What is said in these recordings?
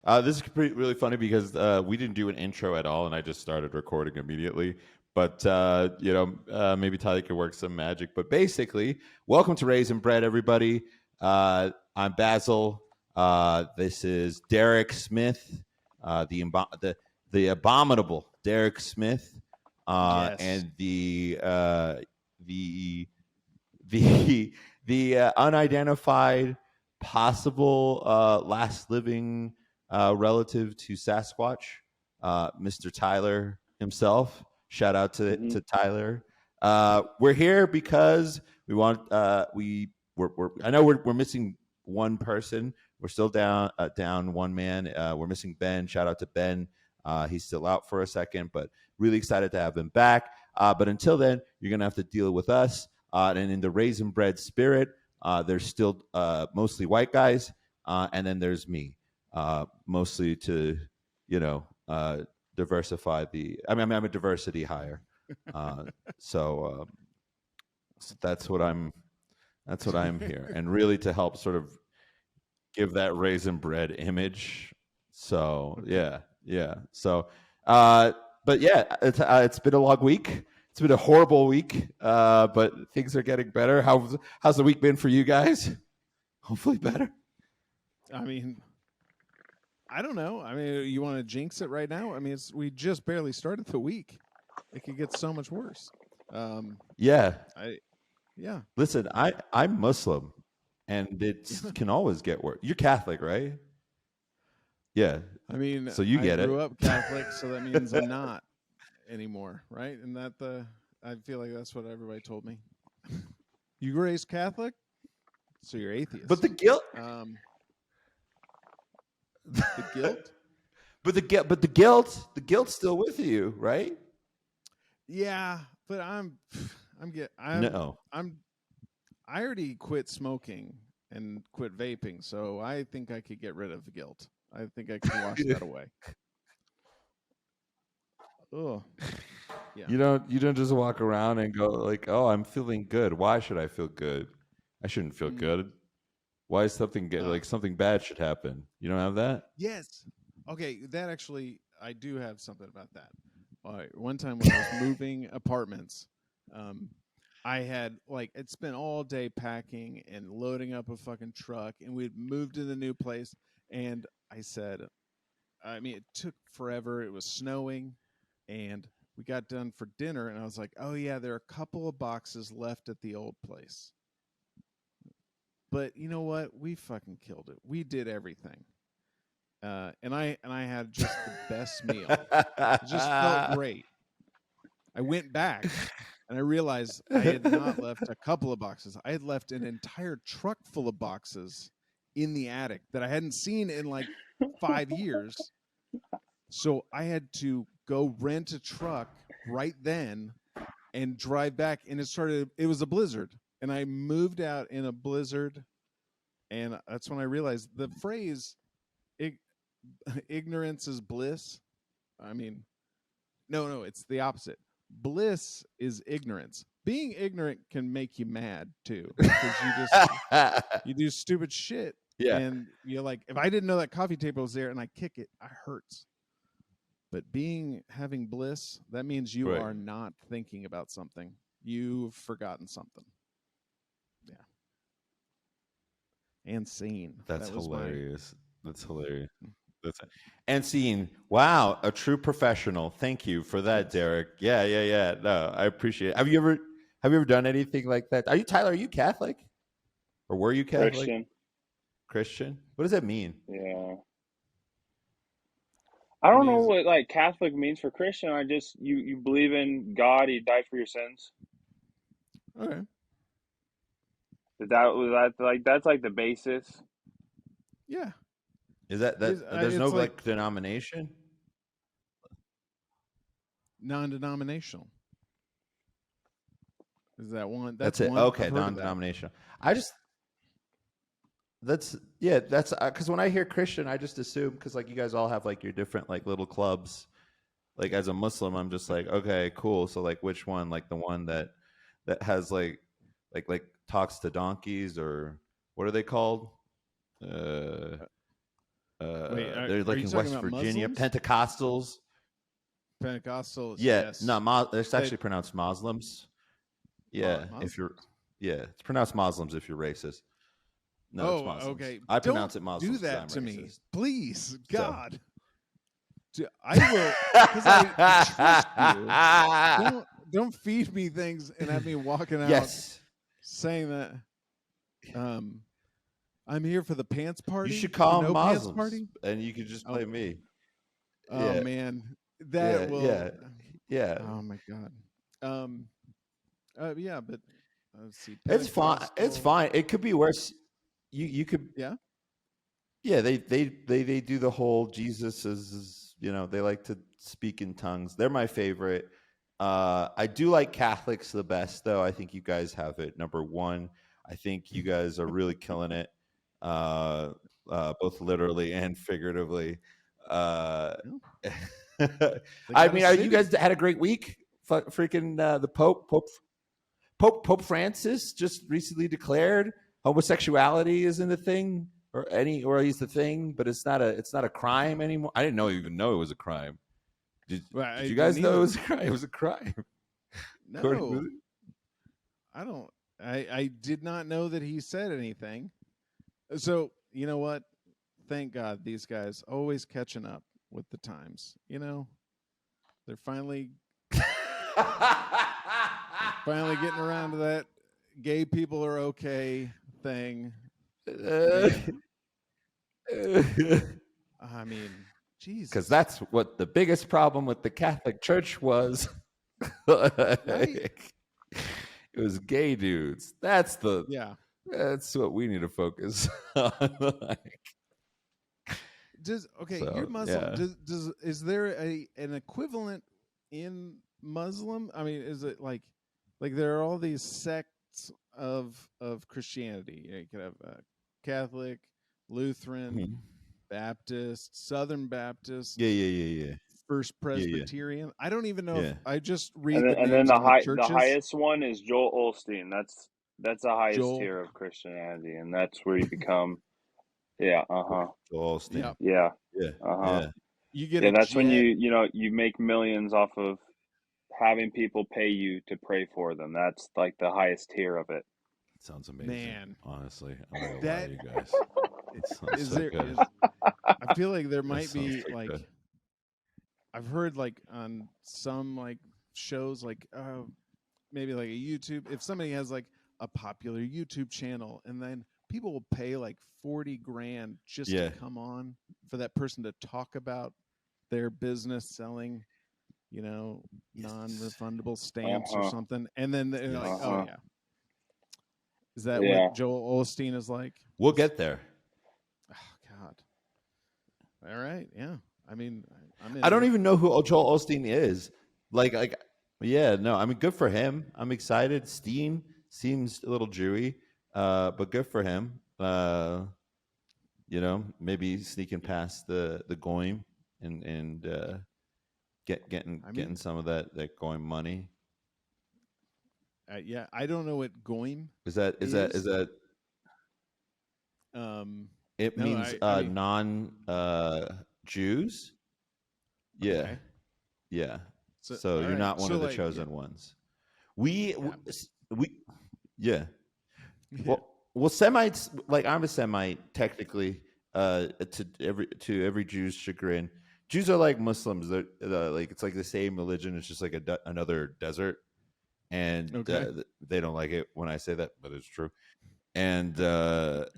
This is really funny because we didn't do an intro at all, and I just started recording immediately. But maybe Tyler could work some magic. But basically, welcome to Raisin Bread, everybody. I'm Basil. This is Derek Smith, the abominable Derek Smith, Yes. and the the unidentified possible last living relative to Sasquatch, Mr. Tyler himself. Shout out to Tyler. We're here because we want we're I know we're missing one person. We're still down one man. We're missing Ben. Shout out to Ben. He's still out for a second, but really excited to have him back. But until then, you're gonna have to deal with us. And in the Raisin Bread spirit, there's still mostly white guys, and then there's me, mostly to diversify the. I'm a diversity hire, so that's what I'm. That's what I'm here, and really to help sort of give that Raisin Bread image. So yeah. So, but yeah, it's been a long week. It's been a horrible week, but things are getting better. How's the week been for you guys? Hopefully better. I mean, I don't know. I mean, you want to jinx it right now? I mean, we just barely started the week. It could get so much worse. Yeah. Yeah. Listen, I'm Muslim, and it can always get worse. You're Catholic, right? Yeah. I mean, So you get I it. grew up Catholic, so that means I'm not anymore, right? And I feel like that's what everybody told me. You were raised Catholic, so you're atheist. But the guilt. The guilt. But the guilt's still with you, right? Yeah, but No. I already quit smoking and quit vaping, so I think I could get rid of the guilt. I think I could wash that away. Oh, yeah. You don't just walk around and go like, "Oh, I'm feeling good. Why should I feel good? I shouldn't feel good. Why is something like something bad should happen?" You don't have that? Yes. Okay, that actually, I do have something about that. All right, one time when I was moving apartments, I had I'd spent all day packing and loading up a fucking truck, and we'd moved to the new place. And I said, I mean, it took forever. It was snowing, and we got done for dinner, and I was like, oh yeah, there are a couple of boxes left at the old place. But you know what? We fucking killed it. We did everything. And I had just the best meal. It just felt great. I went back and I realized I had not left a couple of boxes. I had left an entire truck full of boxes in the attic that I hadn't seen in like 5 years. So I had to go rent a truck right then and drive back. And it was a blizzard. And I moved out in a blizzard. And that's when I realized the phrase ignorance is bliss. I mean, no, it's the opposite. Bliss is ignorance. Being ignorant can make you mad too, because you do stupid shit. Yeah. And you're like, if I didn't know that coffee table was there and I kick it, it hurts. But having bliss, that means you are not thinking about something. You've forgotten something. Yeah. And scene. That's hilarious. That's hilarious. And scene. Wow, a true professional. Thank you for that, Derek. Yeah. No, I appreciate it. Have you ever done anything like that? Tyler, are you Catholic? Or were you Catholic? Christian? What does that mean? Yeah. I don't know what Catholic means for Christian. I just you believe in God. He died for your sins. Okay. That's like the basis. Yeah. Is that there's no denomination? Non-denominational. Is that one? That's it. Okay, non-denominational. That's because when I hear Christian, I just assume because you guys all have your different little clubs. As a Muslim, I'm just okay, cool. So which one? The one that has like talks to donkeys, or what are they called? Wait, they're like are you in talking West about Virginia. Muslims? Pentecostals. Pentecostals, Yeah, yes. no, it's They- actually pronounced Muslims. Yeah, if you're, Muslims. it's pronounced Muslims if you're racist. No, it's Oh, Muslims. okay. I Don't pronounce it do Muslims because that I'm to me, racist. please, So. God. I will, because I trust you. Don't feed me things and have me walking out Yes, saying that. I'm here for the pants party. you should call or them no pants Muslims, party. and you could just play me. Oh Yeah, man, that will. yeah. Oh my God. Yeah, but let's see. It's fine. It's Pentecostal. fine. It could be worse. You could. Yeah. Yeah, they do the whole Jesus is, they like to speak in tongues. They're my favorite. I do like Catholics the best, though. I think you guys have it number one. I think you guys are really killing it, both literally and figuratively. Yeah. They I got a mean, you city. guys had a great week. Freaking the Pope Francis just recently declared homosexuality isn't a thing or he's the thing, but it's not a crime anymore. I didn't even know it was a crime. Did you guys know it was a crime? It was a crime. No, I don't. I did not know that he said anything. So you know what? Thank God these guys always catching up with the times. They're finally getting around to that gay people are okay thing. I mean, Jesus. Because that's what the biggest problem with the Catholic Church was. Right? It was gay dudes. That's Yeah. what we need to focus on. You're Muslim. Yeah. Is there an equivalent in Muslim? I mean, is it like there are all these sects of Christianity? You could have Catholic, Lutheran, Baptist, Southern Baptist. Yeah. First Presbyterian. Yeah. I don't even know if I just read and then the highest one is Joel Osteen. That's the highest tier of Christianity, and that's where you become. Yeah. Joel Osteen. Yeah. You get that's when you make millions off of having people pay you to pray for them. That's like the highest tier of it. Sounds amazing. Man, honestly, I'm not gonna lie to you guys. I feel like there might be like good. I've heard like on some like shows like maybe like a YouTube, if somebody has like a popular YouTube channel and then people will pay like $40,000 just to come on for that person to talk about their business selling, non-refundable stamps or something, and then they're like, oh yeah. Is that what Joel Osteen is like? We'll get there. Oh God. All right. Yeah. I mean, I don't even know who Joel Osteen is. Yeah, no. I mean, good for him. I'm excited. Steen seems a little Jewy, but good for him. Maybe sneaking past the goyim and getting some of that goyim money. Yeah, I don't know what goyim is. That it means non Jews. Yeah. Okay. Yeah. So you're not one of the chosen ones. Well, Semites, like I'm a Semite technically, to every Jew's chagrin. Jews are like Muslims. They're like it's like the same religion. It's just like another desert, and they don't like it when I say that, but it's true. And but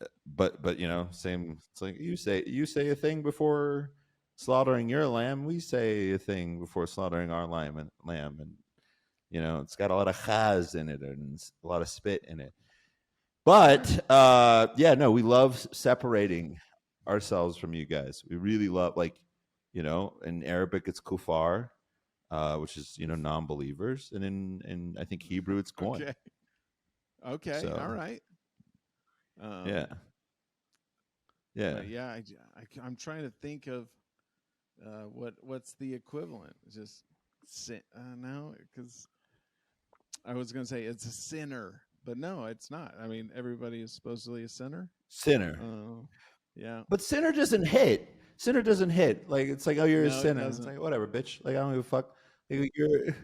same. It's like you say a thing before slaughtering your lamb. We say a thing before slaughtering our lamb, and it's got a lot of chaz in it and a lot of spit in it. But we love separating ourselves from you guys. We really love, in Arabic it's kufar, which is non-believers, and in I think Hebrew it's goyim. Okay. So, all right. I'm trying to think of what's the equivalent. Just no, because I was going to say it's a sinner. But no, it's not. I mean, everybody is supposedly a sinner. Sinner. Yeah. But sinner doesn't hit. Sinner doesn't hit. Like it's like, oh, you're a No, it sinner. It's doesn't. like whatever, bitch. Like I don't give a fuck. Like, you're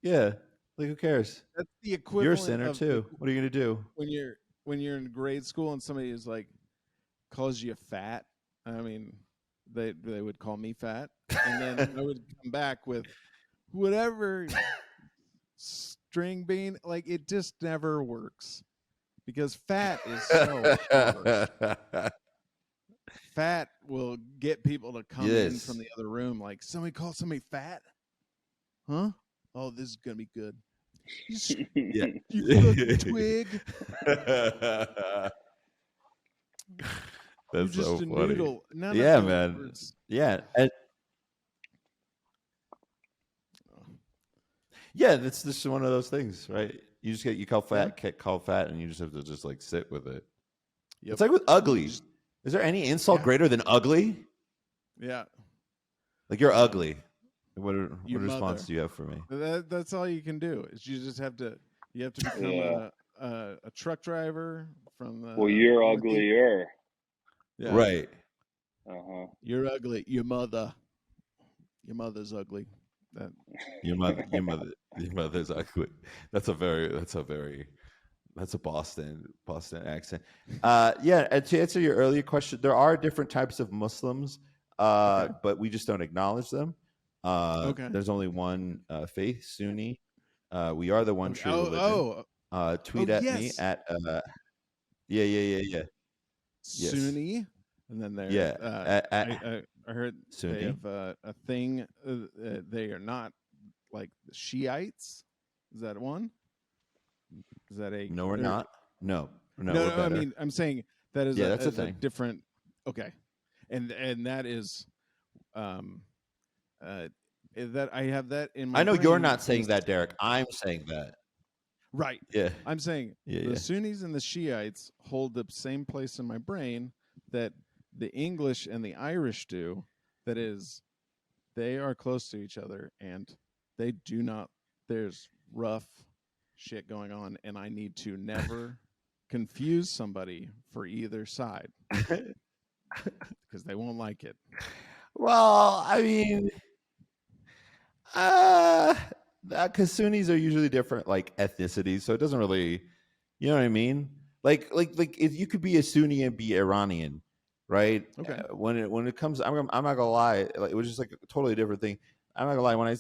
yeah. Like who cares? That's the You're a equivalent sinner of too. What are you gonna do? when you're in grade school and somebody is like calls you fat. I mean, they would call me fat, and then I would come back with whatever string bean. Like it just never works because fat is so harsh. Fat will get people to come in from the other room. Like somebody called somebody fat, huh? Oh, this is gonna be good. Yeah. You fucking twig. That's You're just so a funny. noodle. None Yeah, of those man. words. Yeah. Yeah, that's just one of those things, right? You just get called fat, and you just have to just like sit with it. Yep. It's like with ugly. Is there any insult greater than ugly? Yeah. Like you're ugly. What response do you have for me? That's all you can do. Is you just have to become a truck driver from the. Well, you're uglier. Yeah. Right. You're ugly. Your mother's ugly. Your mother's ugly. That's a Boston accent. Yeah, and to answer your earlier question, there are different types of Muslims, but we just don't acknowledge them. There's only one faith, Sunni. We are the one true religion. Tweet at me at yeah. Sunni, and then there's I heard Sunni. They have a thing. They are not like the Shiites. Is that one? Is that a? No, we're not. No. I mean, I'm saying that is that's a thing. Different. Okay, and that is, that I have that in my. I know brain you're not saying that, Derek. I'm saying that. Right. Yeah. I'm saying the Sunnis and the Shiites hold the same place in my brain that the English and the Irish do. That is, they are close to each other, and they do not. There's rough shit going on, and I need to never confuse somebody for either side because they won't like it. Well, I mean, because Sunnis are usually different, like ethnicities, so it doesn't really, you know what I mean? Like if you could be a Sunni and be Iranian, right? Okay. When it comes, I'm not gonna lie, like, it was just like a totally different thing. I'm not gonna lie. When I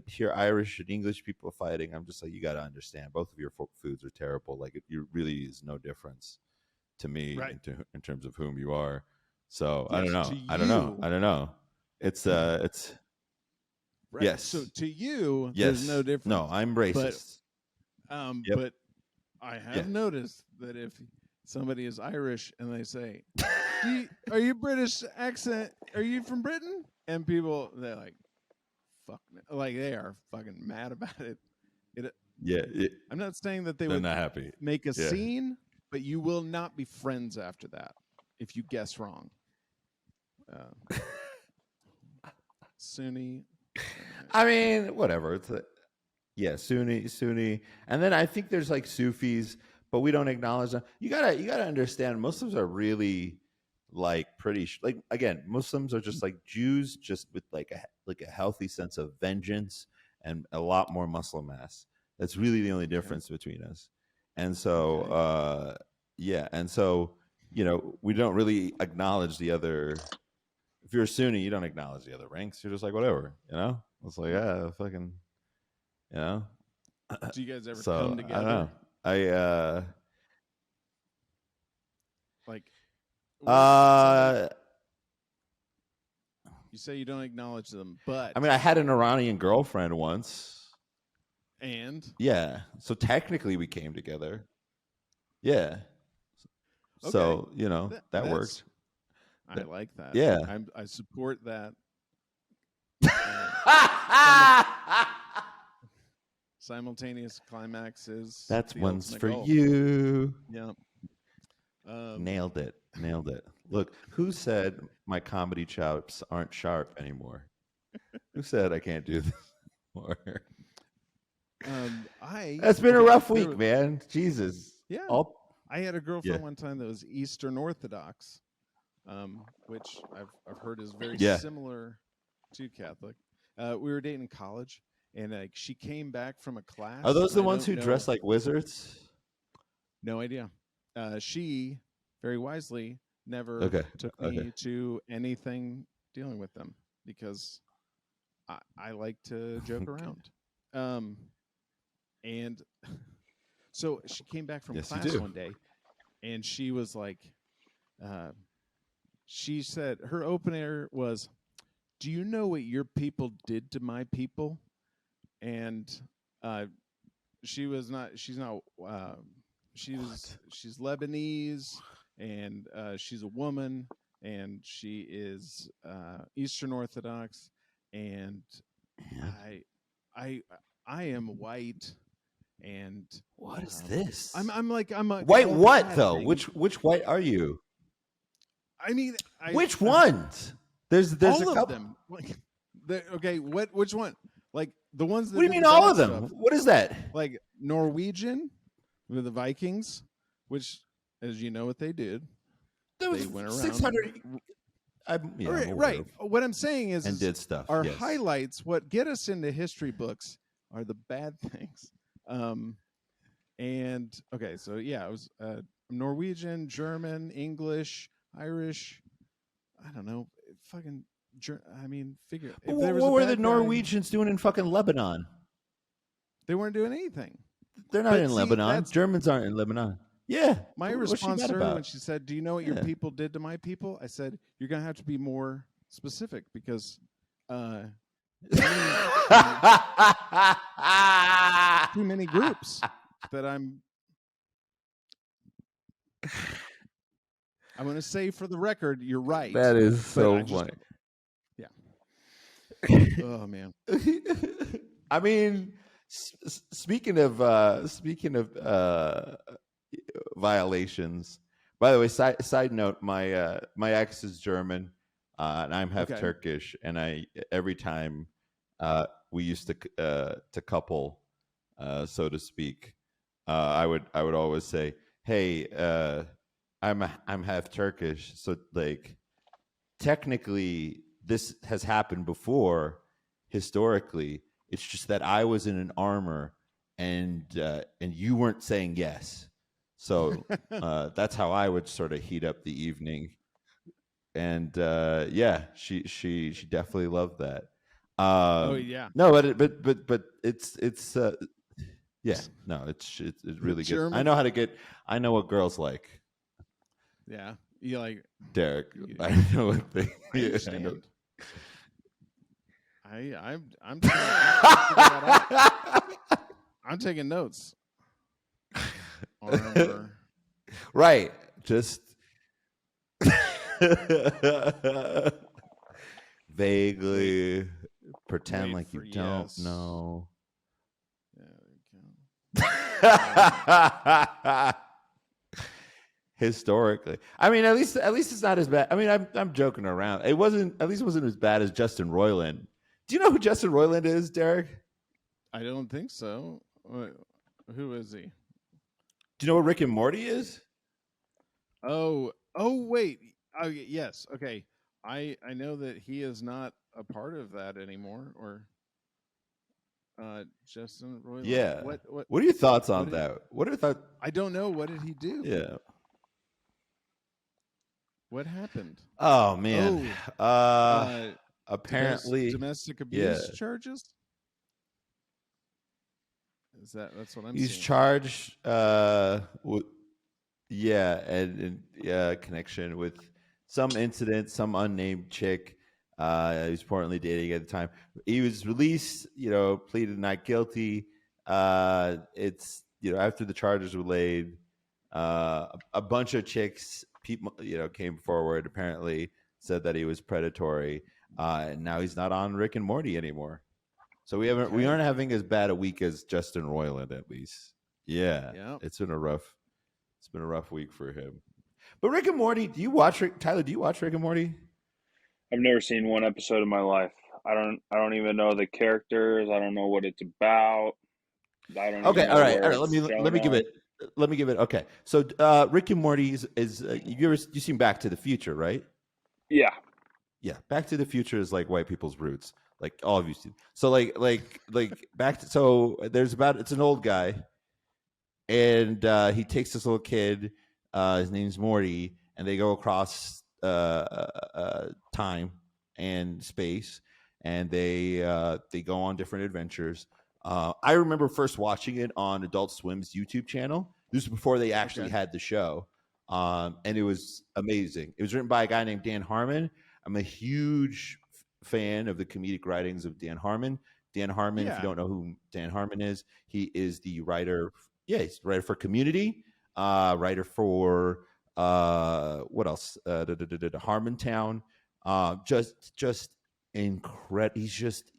hear Irish and English people fighting, I'm just like, you got to understand, both of your foods are terrible. Like, it really is no difference to me in terms of whom you are. So I don't know. It's right. Yes. So to you, there's no difference. No, I'm racist. But I have noticed that if somebody is Irish and they say, "Are you British accent? Are you from Britain?" and people, they're like, "Fuck," like they are fucking mad about it. I'm not saying that they would not happy. Make a scene, but you will not be friends after that if you guess wrong. Sunni. I mean, whatever. It's Sunni, and then I think there's like Sufis, but we don't acknowledge them. You gotta understand, Muslims are really like pretty like, again, Muslims are just like Jews, just with like a healthy sense of vengeance and a lot more muscle mass. That's really the only difference between us. And so and so we don't really acknowledge the other. If you're a Sunni, you don't acknowledge the other ranks. You're just like, whatever, It's like, fucking, Do you guys ever come together? I don't know. You say you don't acknowledge them, but I mean, I had an Iranian girlfriend once. And? Yeah. So technically we came together. Yeah. Okay. So, that worked. I like that. Yeah. I support that. Simultaneous climaxes. That's one's for you. Yeah. Nailed it. Look, who said my comedy chops aren't sharp anymore? Who said I can't do this anymore? That's been a rough week, man. Jesus. Yeah. I had a girlfriend one time that was Eastern Orthodox. which I've heard is very Yeah. similar to Catholic. We were dating in college, and like she came back from a class. Are those the I ones who don't dress know- like wizards? No idea. She very wisely never Okay. took me to anything dealing with them because I like to joke around. And so she came back from Yes, you class do. one day, and she was like, she said her opener was, "Do you know what your people did to my people?" And she's Lebanese, and she's a woman, and she is Eastern Orthodox, and I am white, and What is this? I'm like White all what bad though? things. Which white are you? I mean, Which ones? There's all a of couple. them. Like, okay, which one? Like the ones that What do you did mean the all bad of them? stuff. What is that? Like Norwegian with the Vikings, which, as you know, what they did. There was They went around 600. right. What I'm saying is, And did stuff. our yes. highlights, what get us into history books, are the bad things. And okay, so yeah, I was Norwegian, German, English, Irish. I don't know, fucking. Figure. If What there was a were the bad guy, Norwegians doing in fucking Lebanon? they weren't doing anything. They're not But in see, Lebanon. that's- Germans aren't in Lebanon. Yeah. My What's she response mad to her about? when she said, "Do you know what your Yeah. people did to my people?" I said, "You're gonna have to be more specific because too many groups that I'm going to say for the record, you're right." That is but so I just- funny. Yeah. Oh man. I mean, speaking of violations. By the way, side note, my ex is German, and I'm half Okay. Turkish, and every time we used to couple, so to speak, I would always say, "Hey, I'm half Turkish, so like technically this has happened before historically. It's just that I was in an armor and you weren't saying yes." So that's how I would sort of heat up the evening. And yeah, she definitely loved that. Oh yeah. No, but it's yeah, no, it's really good. German- I know what girls like. Yeah. You like Derek, I know what they. I Yeah, understand. I know. I'm trying to figure that out. I'm taking notes. Armor. Right. Just vaguely pretend Wait like you for don't yes. know. Yeah, Historically, I mean, at least it's not as bad. I mean, I'm joking around. It wasn't as bad as Justin Roiland. Do you know who Justin Roiland is, Derek? I don't think so. Who is he? Do you know what Rick and Morty is? Oh, wait. Oh, yes. Okay. I know that he is not a part of that anymore. Or Justin Roiland. Yeah. What? What are your thoughts on what that? What are your thoughts? I don't know. What did he do? Yeah. What happened? Oh man. Apparently, domestic abuse yeah. charges. That's what I'm he's seeing. charged. With, yeah, and connection with some incident, some unnamed chick. He was reportedly dating at the time. He was released. Pleaded not guilty. It's after the charges were laid, a bunch of chicks, people, came forward. Apparently, said that he was predatory. And now he's not on Rick and Morty anymore. So we aren't having as bad a week as Justin Roiland, at least. Yeah. Yep. It's been a rough week for him. But Rick and Morty, Tyler, do you watch Rick and Morty? I've never seen one episode in my life. I don't even know the characters. I don't know what it's about. I don't. Okay, even know all right. where Let it's me give on. it. Let me give it. Okay, so Rick and Morty is you seen Back to the Future, right? Yeah. Yeah, Back to the Future is like white people's roots. Like all of you see. So like back to so there's about it's an old guy, and he takes this little kid. His name's Morty, and they go across time and space, and they go on different adventures. I remember first watching it on Adult Swim's YouTube channel. This was before they actually had the show, and it was amazing. It was written by a guy named Dan Harmon. I'm a huge fan of the comedic writings of Dan Harmon. Dan Harmon, if you don't know who Dan Harmon is, he is the writer. Yeah, he's the writer for Community, writer for what else? Harmontown. Just incredible. He's just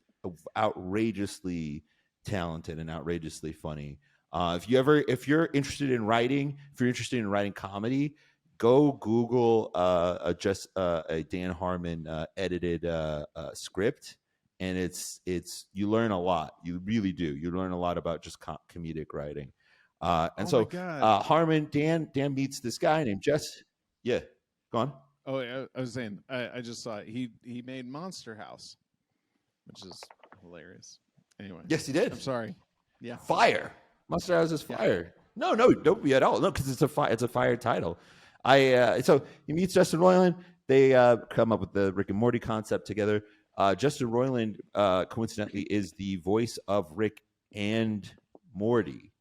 outrageously talented and outrageously funny. If you're interested in writing, if you're interested in writing comedy, go Google a Dan Harmon edited script, and it's you learn a lot. You really do. You learn a lot about just comedic writing. Harmon Dan meets this guy named Jess. Yeah, go on. Oh, I was saying I just saw it. He made Monster House, which is hilarious. Anyway, yes, he did. I'm sorry. Yeah, fire. Monster House is fire. No, don't be at all. No, because it's a fire title. So he meets Justin Roiland. They come up with the Rick and Morty concept together. Justin Roiland, coincidentally, is the voice of Rick and Morty.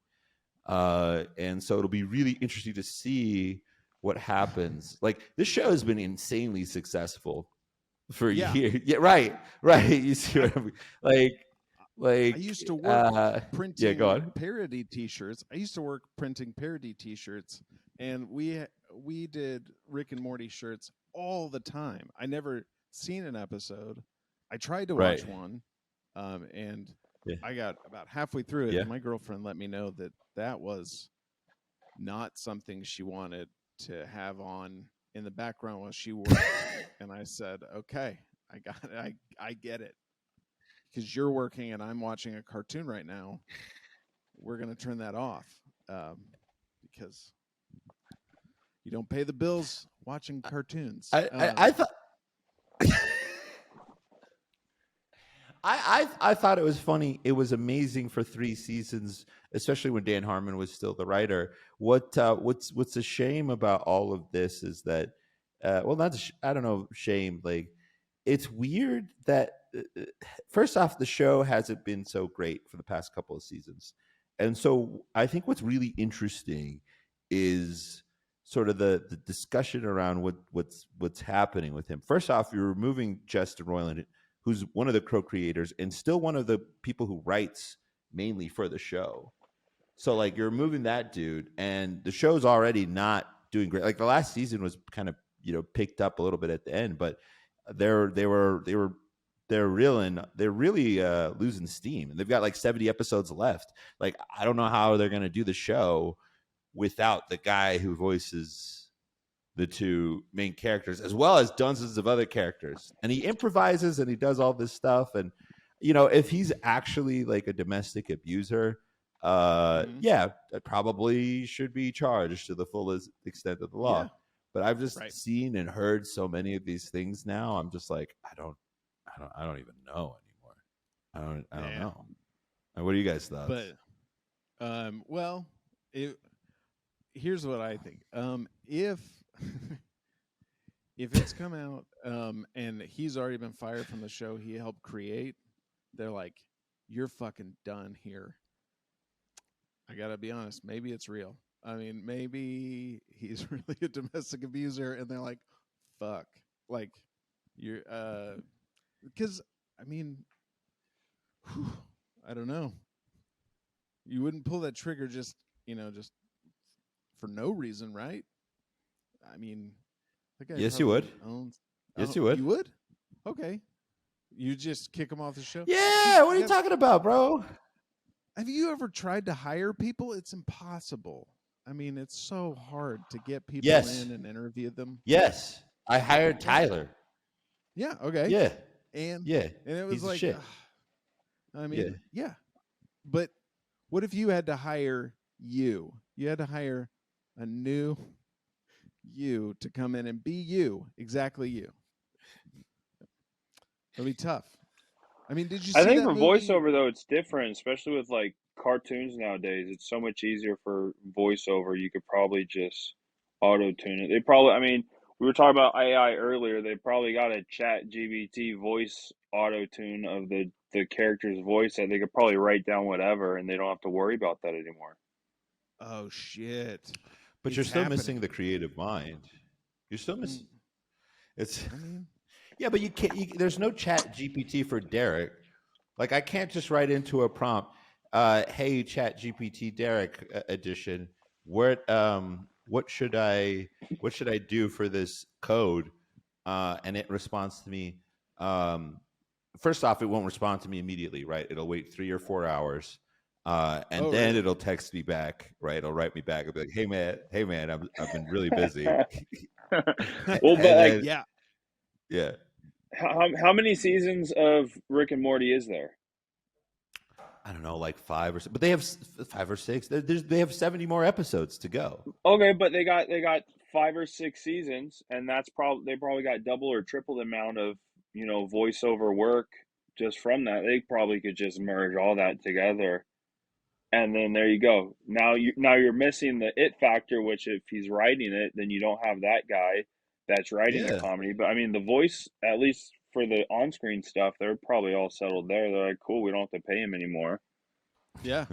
And so it'll be really interesting to see what happens. Like, this show has been insanely successful for years. Yeah, right. You see what I mean? Like I used to work printing go on. parody T-shirts. I used to work printing parody T-shirts, and we did Rick and Morty shirts all the time. I never seen an episode. I tried to watch one, and I got about halfway through it, and my girlfriend let me know that was not something she wanted to have on in the background while she worked. And I said, "Okay, I got it. I get it. Because you're working and I'm watching a cartoon right now. We're going to turn that off because you don't pay the bills watching cartoons." I thought I thought it was funny. It was amazing for 3 seasons, especially when Dan Harmon was still the writer. What's a shame about all of this is that, I don't know, shame. Like, it's weird that first off, the show hasn't been so great for the past couple of seasons, and so I think what's really interesting is sort of the discussion around what's happening with him. First off, you're removing Justin Roiland, who's one of the co-creators and still one of the people who writes mainly for the show. So like, you're removing that dude, and the show's already not doing great. Like, the last season was kind of, picked up a little bit at the end, but they're really losing steam, and they've got like 70 episodes left. Like, I don't know how they're going to do the show without the guy who voices the 2 main characters, as well as dozens of other characters. And he improvises and he does all this stuff. And, if he's actually like a domestic abuser, that probably should be charged to the fullest extent of the law. Yeah. But I've just seen and heard so many of these things now. I'm just like, I don't even know anymore. I don't know. What are you guys' thoughts? But, here's what I think. If it's come out and he's already been fired from the show he helped create, they're like, "You're fucking done here." I gotta be honest. Maybe it's real. I mean, maybe he's really a domestic abuser, and they're like, "Fuck," like you're, because I mean, I don't know. You wouldn't pull that trigger just for no reason, right? I mean, yes, you would. Yes, you would. You would? Okay. You just kick him off the show? Yeah. What are you talking about, bro? Have you ever tried to hire people? It's impossible. I mean, it's so hard to get people in and interview them. Yes. I hired Tyler. Yeah. Okay. Yeah. And it was like, shit. I mean, yeah. But what if you had to hire you? You had to hire a new you to come in and be you, exactly you. It'll be tough. I mean, did you I see think that for movie? voiceover though, it's different, especially with like cartoons nowadays. It's so much easier for voiceover. You could probably just auto tune it. They probably, I mean, we were talking about AI earlier. They probably got a Chat GBT voice auto tune of the character's voice that they could probably write down whatever, and they don't have to worry about that anymore. Oh shit! But you're still missing the creative mind. You're still missing. It's. I mean, yeah, but you can't. There's no Chat GPT for Derek. Like I can't just write into a prompt, "Hey Chat GPT Derek edition. What should I do for this code?" And it responds to me. First off, it won't respond to me immediately, right? It'll wait 3 or 4 hours. And then it'll text me back, right? It'll write me back. It'll be like, hey man, I've been really busy. Well, but like, yeah. How many seasons of Rick and Morty is there? I don't know, like 5 or 6, but they have 5 or 6. They have 70 more episodes to go. Okay, but they got 5 or 6 seasons, and they probably got double or triple the amount of voiceover work just from that. They probably could just merge all that together, and then there you go. Now you're missing the it factor, which if he's writing it, then you don't have that guy that's writing the comedy. But I mean, the voice, at least for the on-screen stuff, they're probably all settled there. They're like, cool, we don't have to pay him anymore. Yeah.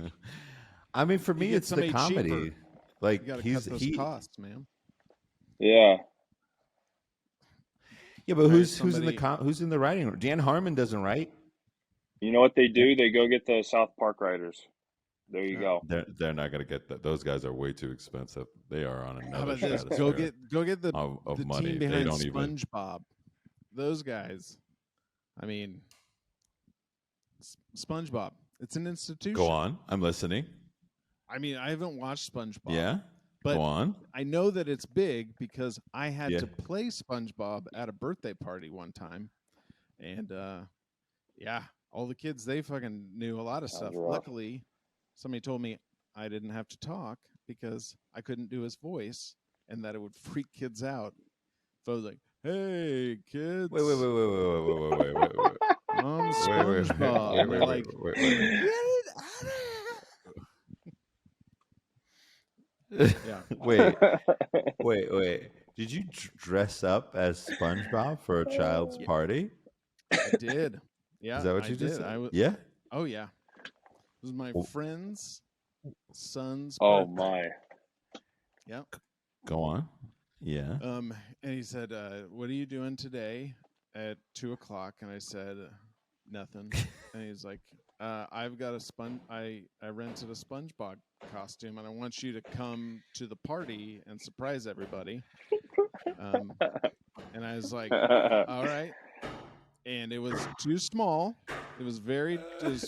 I mean, for me, it's the comedy. Cheaper. Like you gotta cut those costs, man. Yeah. Yeah, but who's in the writing room? Dan Harmon doesn't write. You know what they do? They go get the South Park writers. There you go. They're not going to get that. Those guys are way too expensive. They are on another. How about this? Go get the money. Team behind they don't SpongeBob. Those guys. I mean, SpongeBob. It's an institution. Go on. I'm listening. I mean, I haven't watched SpongeBob. Yeah. But go on. I know that it's big because I had to play SpongeBob at a birthday party one time, and all the kids, they fucking knew a lot of stuff. Rough. Luckily, somebody told me I didn't have to talk because I couldn't do his voice, and that it would freak kids out. So I was like, "Hey, kids! Wait. I'm SpongeBob." Yeah. Wait. Did you dress up as SpongeBob for a child's party? I did. Yeah. Is that what you just said? Yeah. Oh yeah. It was my friend's son's Oh birthday. my. Yep. Go on. Yeah. And he said, "What are you doing today at 2:00?" And I said, "Nothing." And he's like, "I've got I rented a SpongeBob costume, and I want you to come to the party and surprise everybody." And I was like, "All right." And it was too small. It was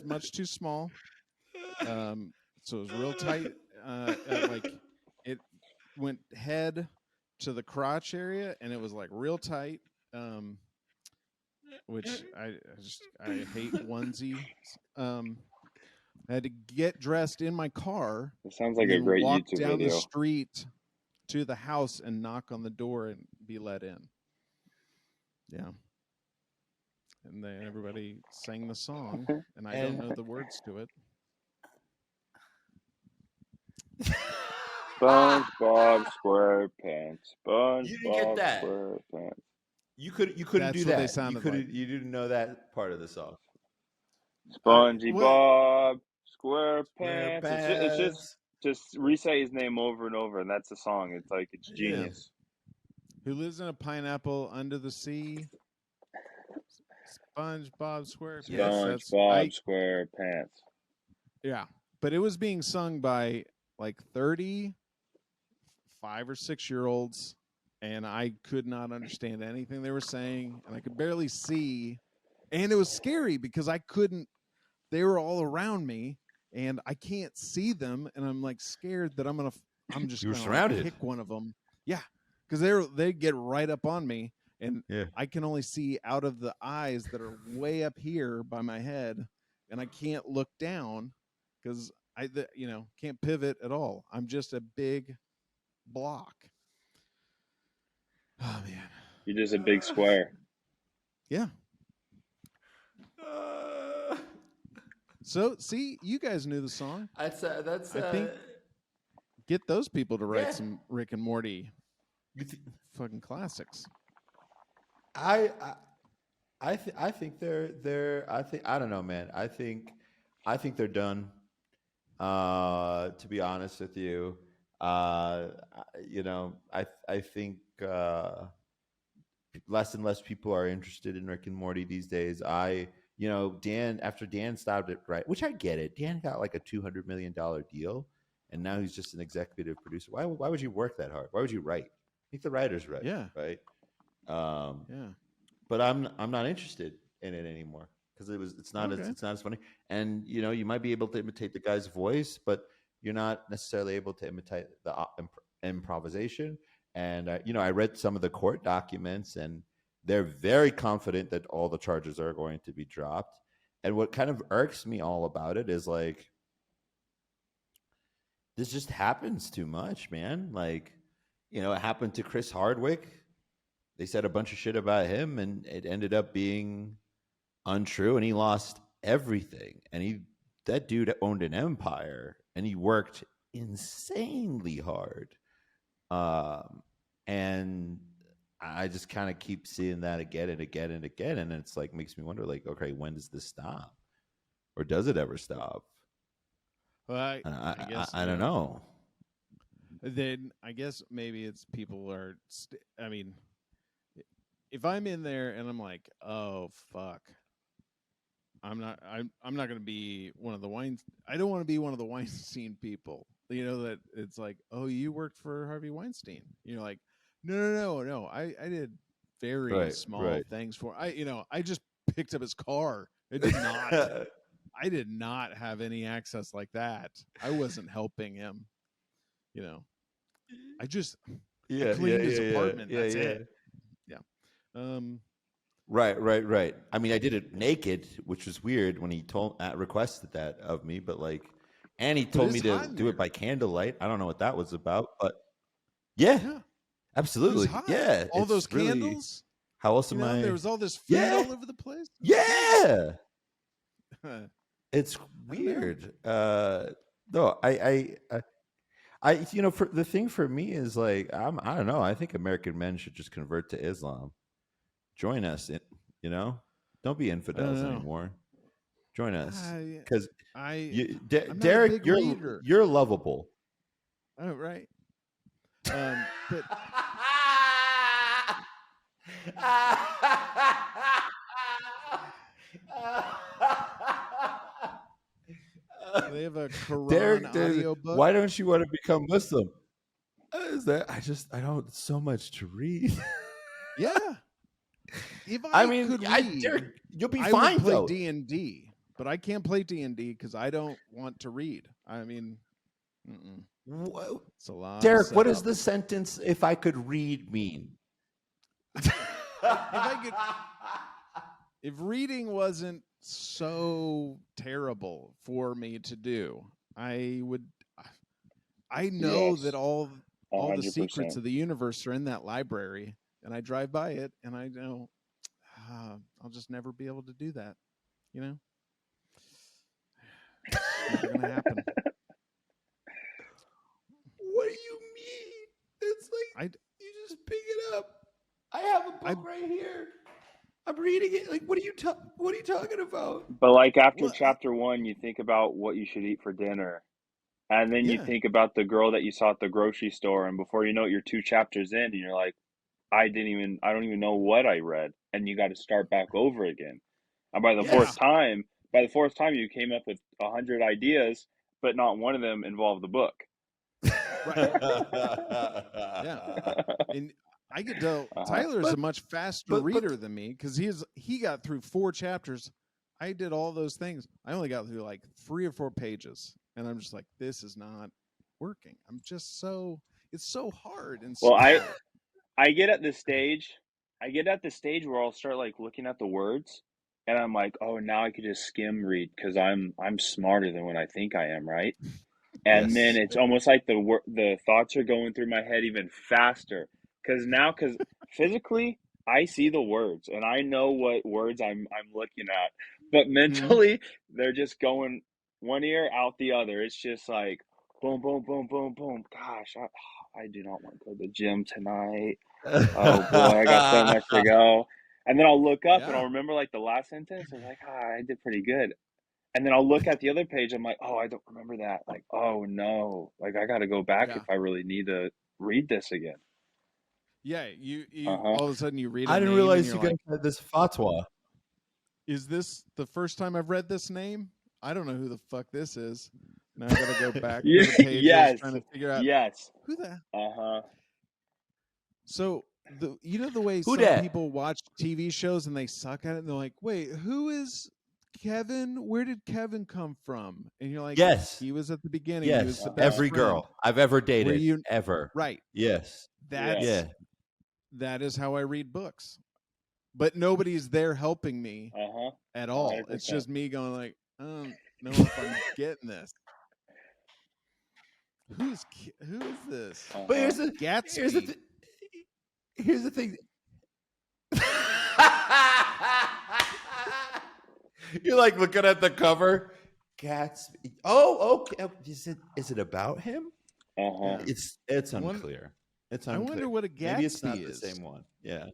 much too small. So it was real tight. Like it went head to the crotch area, and it was like real tight. Which I hate onesie. I had to get dressed in my car. It sounds like a great walk YouTube down video. the street to the house and knock on the door and be let in. Yeah. And then everybody sang the song, and I don't know the words to it. SpongeBob SquarePants. SpongeBob You didn't get that. SquarePants. You couldn't That's do what that. they sounded like. You didn't know that part of the song. SpongeBob SquarePants. It's just re-say his name over and over, and that's the song. It's like it's genius. Who lives in a pineapple under the sea? SpongeBob SquarePants. SpongeBob SquarePants. Yeah, but it was being sung by like 30 5 or 6 year olds, and I could not understand anything they were saying, and I could barely see, and it was scary because I couldn't. They were all around me, and I can't see them, and I'm like scared that I'm just gonna pick one of them. Yeah, because they get right up on me. And I can only see out of the eyes that are way up here by my head, and I can't look down because I can't pivot at all. I'm just a big block. Oh man, you're just a big square. Yeah. So, see, you guys knew the song. That's I think get those people to write Yeah. some Rick and Morty fucking classics. I think they're I don't know, man. I think they're done. To be honest with you, you know, I think less and less people are interested in Rick and Morty these days. After Dan stopped it, right? Which I get it. Dan got like a $200 million deal, and now he's just an executive producer. Why would you work that hard? Why would you write? I think the writers write. Yeah. Right. Yeah. But I'm not interested in it anymore because it's not as funny. And you might be able to imitate the guy's voice, but you're not necessarily able to imitate the improvisation. And I read some of the court documents, and they're very confident that all the charges are going to be dropped. And what kind of irks me all about it is like, this just happens too much, man. Like, it happened to Chris Hardwick. They said a bunch of shit about him, and it ended up being untrue, and he lost everything. And that dude owned an empire, and he worked insanely hard. And I just kind of keep seeing that again and again and again, and it's like makes me wonder, like, okay, when does this stop, or does it ever stop? Well, I guess I don't know. Then I guess maybe it's people are. I mean, if I'm in there and I'm like, oh fuck, I'm not going to be one of the I don't want to be one of the Weinstein people. That it's like, oh, you worked for Harvey Weinstein. You're like, no. I did very small things for. I just picked up his car. It did not. I did not have any access like that. I wasn't helping him. I just cleaned his apartment. That's it. Yeah. Right. I mean, I did it naked, which was weird when he requested that of me, but like, and he told me to do it by candlelight. I don't know what that was about, but yeah. Absolutely. Yeah. All those candles. How else am I? There was all this food all over the place. Yeah. It's weird. No, for the thing for me is like, I don't know. I think American men should just convert to Islam. Join us. Don't be infidels anymore. Join us, because Derek, you're lovable. Oh, right. But they have a Quran Derek, audio book. Why don't you want to become Muslim? I don't so much to read. Yeah. If I could read, Derek, you'll be I fine would play though. D&D, but I can't play D&D because I don't want to read. I mean, it's a lot. Derek, what does the sentence "if I could read" mean? If reading wasn't so terrible for me to do, I would. I know that all 100%. the secrets of the universe are in that library, and I drive by it, and I know I'll just never be able to do that. It's never gonna happen. What do you mean? It's like you just pick it up. I have a book right here. I'm reading it. Like, what are you talking about? But like after chapter 1, you think about what you should eat for dinner, and then you think about the girl that you saw at the grocery store, and before you know it, you're 2 chapters in, and you're like, I don't even know what I read, and you got to start back over again. And by the fourth time, you came up with 100 ideas, but not one of them involved the book. Right. Yeah. And I could tell Tyler's a much faster reader than me because he got through 4 chapters. I did all those things. I only got through like 3 or 4 pages, and I'm just like, this is not working. It's so hard. And well, I get at the stage where I'll start like looking at the words, and I'm like, oh, now I could just skim read because I'm smarter than what I think I am, right? And then it's almost like the thoughts are going through my head even faster because physically I see the words and I know what words I'm looking at, but mentally they're just going one ear out the other. It's just like boom, boom, boom, boom, boom. Gosh, I do not want to go to the gym tonight. Oh boy, I got so much to go. And then I'll look up and I'll remember like the last sentence. I'm like, I did pretty good. And then I'll look at the other page. I'm like, oh, I don't remember that. Like, oh no, like I got to go back if I really need to read this again. Yeah, you all of a sudden you read. I didn't realize you guys had this fatwa. Is this the first time I've read this name? I don't know who the fuck this is. Now I gotta go back to the pages trying to figure out. Who the. So the way some people watch TV shows and they suck at it and they're like, wait, who is Kevin? Where did Kevin come from? And you're like, yes, he was at the beginning. Yes, he was the best every friend. girl I've ever dated, ever. Right. Yes. That is how I read books. But nobody's there helping me at all. 100%. It's just me going like, I don't know if I'm getting this. Who is this? But here's the Gatsby. Here's the thing. You're like looking at the cover. Gatsby. Oh, okay. Is it about him? It's unclear. It's unclear. I wonder what a Gatsby Maybe it's not is. the same one. Yeah.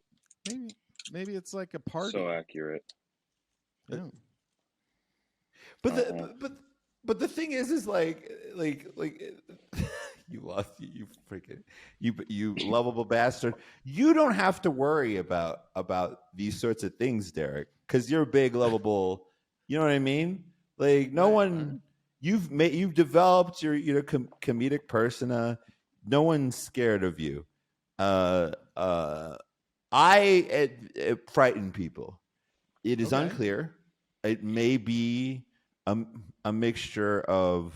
Maybe it's like a party. So accurate. Yeah. But the thing is like you lovable bastard. You don't have to worry about these sorts of things, Derek, because you're a big lovable. You know what I mean? Like no one. You've developed your comedic persona. No one's scared of you. I frighten people. It is unclear. It may be a mixture of,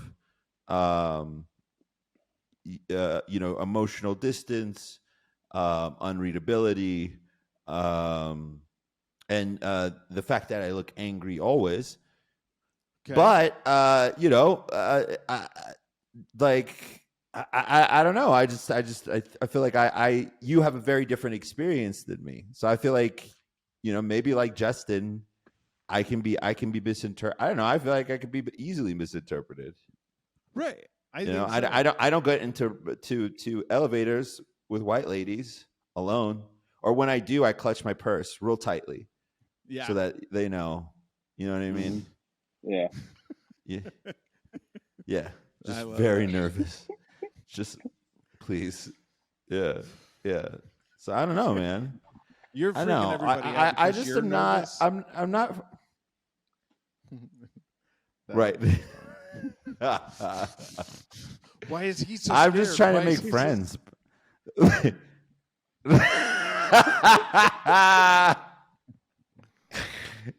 emotional distance, unreadability, and the fact that I look angry always. Okay. But I don't know. I feel like you have a very different experience than me. So I feel like, maybe like Justin, I can be misinterpreted. I don't know. I feel like I could be easily misinterpreted. Right. I don't get into elevators with white ladies alone, or when I do, I clutch my purse real tightly. Yeah. So that they know. You know what I mean? Yeah. Yeah. Yeah. Just very nervous. Just please. Yeah. Yeah. So I don't know, man. You're freaking everybody out. I just am not. I'm not. Right. Why is he so I'm scared? just trying to make friends.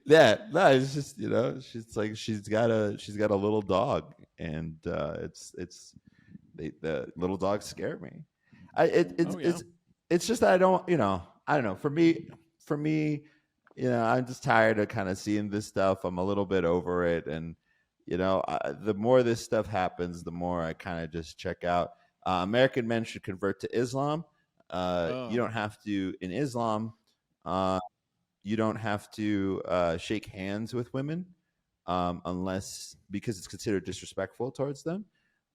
Yeah, no, it's just she's got a little dog, and the little dogs scare me. It's just that I don't know. For me, I'm just tired of kind of seeing this stuff. I'm a little bit over it, and the more this stuff happens, the more I kind of just check out. American men should convert to Islam. You don't have to in Islam. You don't have to shake hands with women because it's considered disrespectful towards them.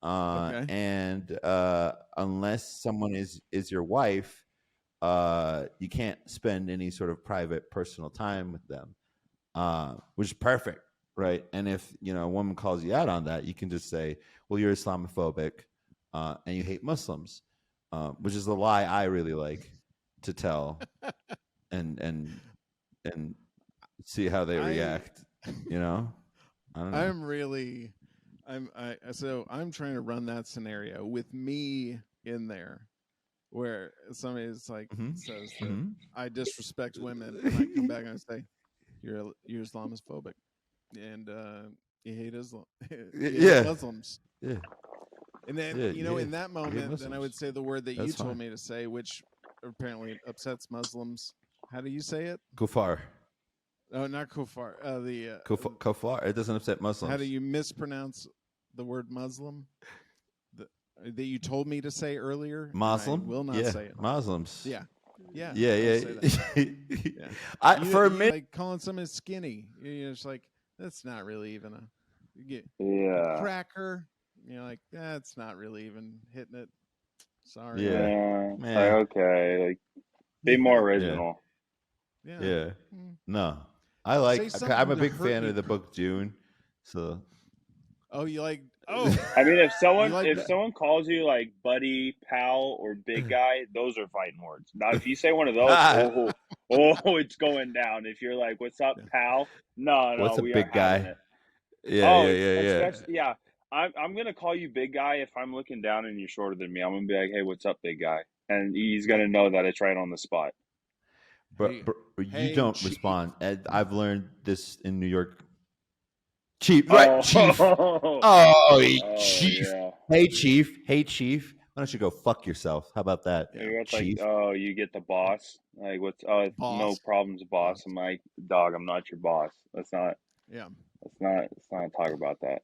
And unless someone is your wife, you can't spend any sort of private personal time with them, which is perfect, right? And if a woman calls you out on that, you can just say, well, you're Islamophobic and you hate Muslims, which is the lie I really like to tell and see how they react. I don't know. I'm trying to run that scenario with me in there, where somebody's like says that I disrespect women, and I come back and I say, you're Islamophobic, and you hate Islam, hate Muslims. Yeah. And then in that moment, then I would say the word that you told me to say, which apparently upsets Muslims. How do you say it? Kufar. Oh, not kufar. Kufar. It doesn't upset Muslims. How do you mispronounce the word Muslim? That you told me to say earlier. Muslim. I will not say it. Muslims. Yeah. For a minute, like calling someone skinny. It's like that's not really even a you get Yeah. cracker. You're like, that's not really even hitting it. Sorry. Yeah. Yeah. Yeah. Okay. Like, be more Yeah. original. Yeah. Yeah. Mm. No. Say I'm something a to big hurt fan me. of the book Dune. So Oh, you like? Oh, I mean, you like? if someone calls you like buddy, pal, or big guy, those are fighting words. Now, if you say one of those, it's going down. If you're like, "What's up, Yeah. pal?" No, what's a we are big having guy? it. Yeah, Oh, yeah, yeah, yeah. especially yeah. I'm gonna call you big guy if I'm looking down and you're shorter than me. I'm gonna be like, "Hey, what's up, big guy?" And he's gonna know that it's right on the spot. Hey, But you hey, don't chief. respond. And I've learned this in New York. Chief, right? Oh, Chief. Oh, oh chief. yeah. Hey, chief. Hey, chief. Why don't you go fuck yourself? How about that, Yeah, Maybe it's like, chief? oh, you get the boss. Like, what's? Oh, no boss. problems, boss. Boss. I'm like, dog. I'm not your boss. Let's not. Yeah. Let's not talk about that.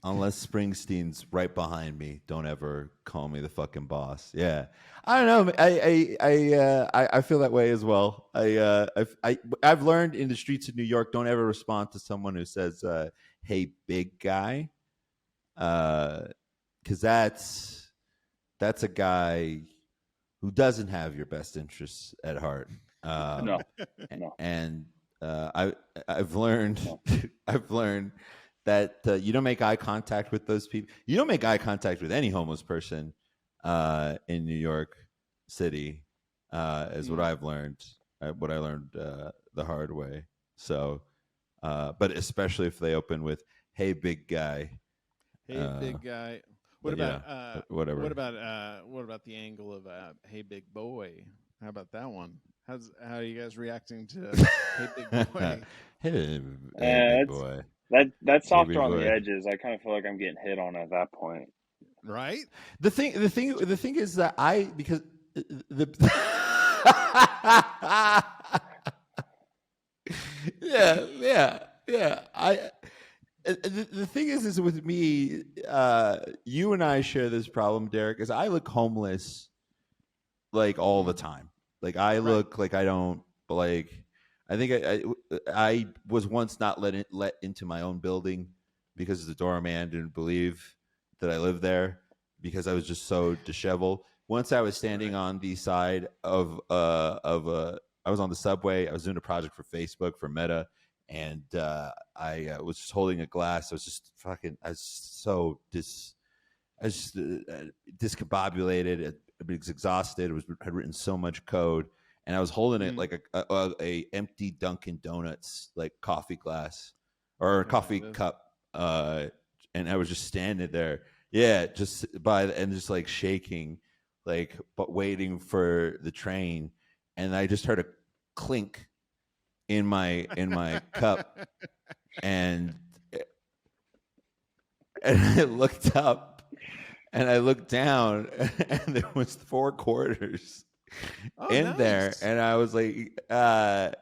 Unless Springsteen's right behind me, don't ever call me the fucking boss. Yeah, I don't know. I feel that way as well. I've learned in the streets of New York, don't ever respond to someone who says, "Hey, big guy," because that's a guy who doesn't have your best interests at heart. No, no, And I've learned no. I've learned that you don't make eye contact with those people. You don't make eye contact with any homeless person in New York City, is what I've learned. What I learned the hard way. So, but especially if they open with "Hey, big guy." Hey, big guy. What But yeah, about whatever. what about the angle of hey, big boy? How about that one? How are you guys reacting to hey, big boy? Hey, big It's boy. that's Hey, softer big on the boy. edges. I kind of feel like I'm getting hit on at that point. Right? The thing is that because the yeah. The thing is with me, you and I share this problem, Derek. Is I look homeless like all the time. Like I Right. look like I don't like. I think I was once not let into my own building because the doorman didn't believe that I lived there because I was just so disheveled. Once I was standing Right. on the side of I was on the subway. I was doing a project for Facebook for Meta, and I was just holding a glass. I was just fucking. I was so I was just discombobulated. I was exhausted. Had written so much code, and I was holding it like a empty Dunkin' Donuts like coffee glass or a coffee cup, and I was just standing there, yeah, just and just like shaking, like but waiting for the train, and I just heard a clink in my cup, and I looked up and I looked down and there was 4 quarters in there, and I was like, yeah.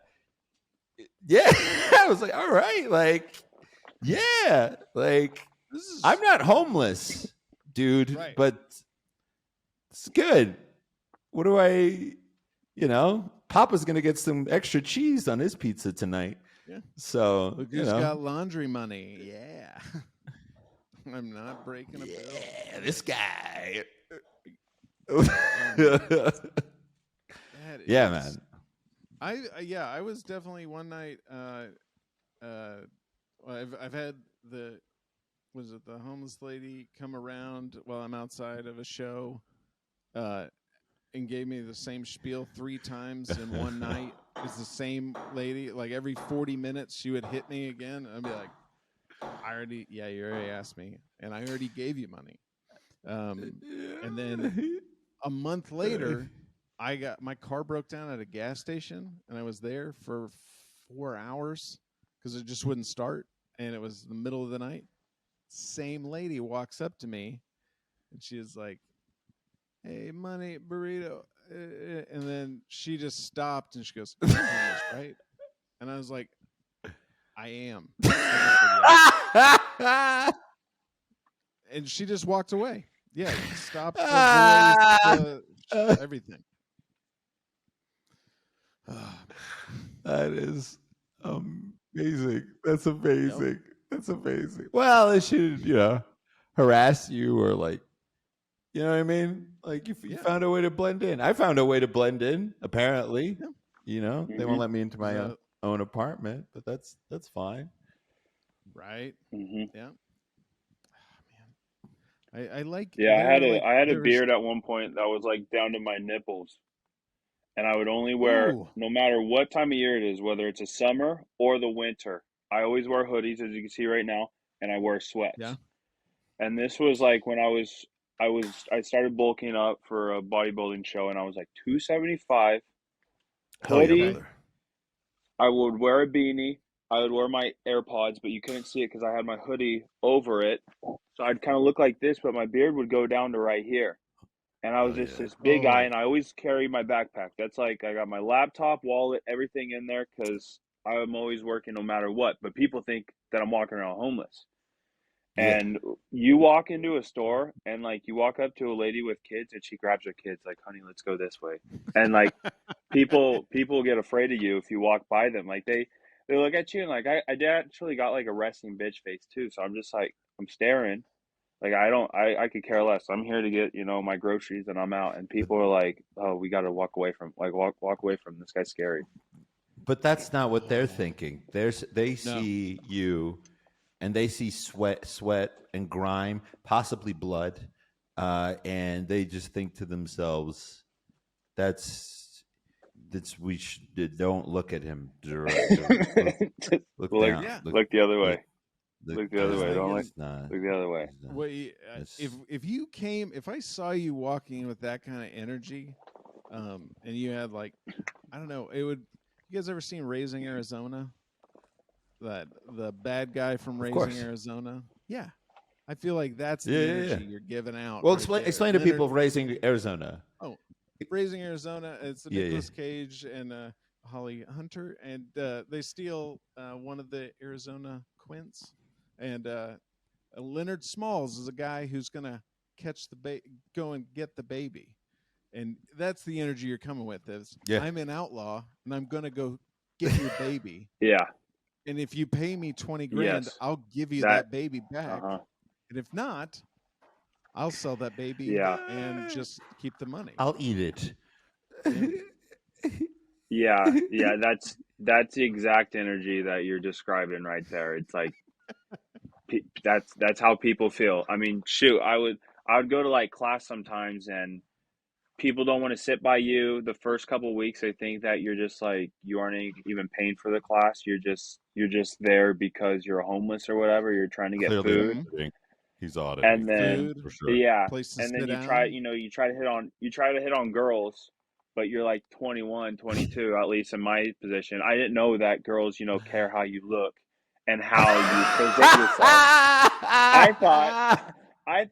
I was like, all right, like, yeah, like I'm not homeless, dude, Right. but it's good. What do Papa's gonna get some extra cheese on his pizza tonight. Yeah. So Look who's got laundry money. Yeah. I'm not breaking a bill. Yeah, this guy. Yeah, man. I was definitely one night. I've had the homeless lady come around while I'm outside of a show, and gave me the same spiel 3 times in one night. It's the same lady. Like every 40 minutes, she would hit me again. I'd be like, you already asked me, and I already gave you money. And then a month later, my car broke down at a gas station, and I was there for 4 hours because it just wouldn't start, and it was the middle of the night. Same lady walks up to me, and she is like, "Hey, money, burrito," and then she just stopped and she goes, "You're homeless, right?" And I was like, "I am." And she just walked away. Yeah, stopped the voice, everything. That is amazing. That's amazing. That's amazing. Well, it should, harass you or like, you know what I mean? Like you found a way to blend in. I found a way to blend in. Apparently, Yeah. they won't let me into my So- own apartment, but that's fine. Right. Mm-hmm. Yeah. Man, I like. Yeah, I had a there's- beard at one point that was like down to my nipples, and I would only wear, Ooh. no matter what time of year it is, whether it's a summer or the winter. I always wear hoodies, as you can see right now, and I wear sweats. Yeah. And this was like when I started bulking up for a bodybuilding show, and I was like 275. Hell yeah, Hoodie. brother. I would wear a beanie. I would wear my AirPods, but you couldn't see it because I had my hoodie over it. So I'd kind of look like this, but my beard would go down to right here. And I was just this big guy, and I always carry my backpack. That's like I got my laptop, wallet, everything in there because I'm always working no matter what. But people think that I'm walking around homeless. Yeah. And you walk into a store, and like you walk up to a lady with kids, and she grabs her kids, like, "Honey, let's go this way." And like people get afraid of you if you walk by them. Like they look at you, and like I actually got like a resting bitch face too. So I'm just like I'm staring. Like I could care less. I'm here to get my groceries, and I'm out. And people are like, "Oh, we got to walk away from walk away from this guy's scary." But that's not what they're thinking. They see you, and they see sweat and grime, possibly blood, and they just think to themselves, "That's we don't look at him. Look down. Yeah. Look the other way. Look, Look the other way. Don't look not, the other way. Well, if I saw you walking with that kind of energy, and you had like, I don't know, it would. You guys ever seen Raising Arizona? The bad guy from Raising Arizona. Yeah, I feel like that's the energy you're giving out. Well, right explain to people of Raising Arizona. Oh, Raising Arizona. It's Nicolas Cage and Holly Hunter, and they steal one of the Arizona quints, and Leonard Smalls is a guy who's gonna go and get the baby, and that's the energy you're coming with. I'm an outlaw, and I'm gonna go get your baby. Yeah. And if you pay me 20 grand, I'll give you that baby back. And if not, I'll sell that baby and just keep the money. I'll eat it. Yeah, that's the exact energy that you're describing right there. It's like that's how people feel. I mean, shoot, I would go to like class sometimes, and people don't want to sit by you the first couple of weeks. They think that you're just like you aren't even paying for the class. You're just there because you're homeless or whatever. You're trying to get food. He's auditing. And then for sure. and then you try to hit on girls, but you're like 21, 22, at least in my position. I didn't know that girls, care how you look and how you present yourself. I thought, I'm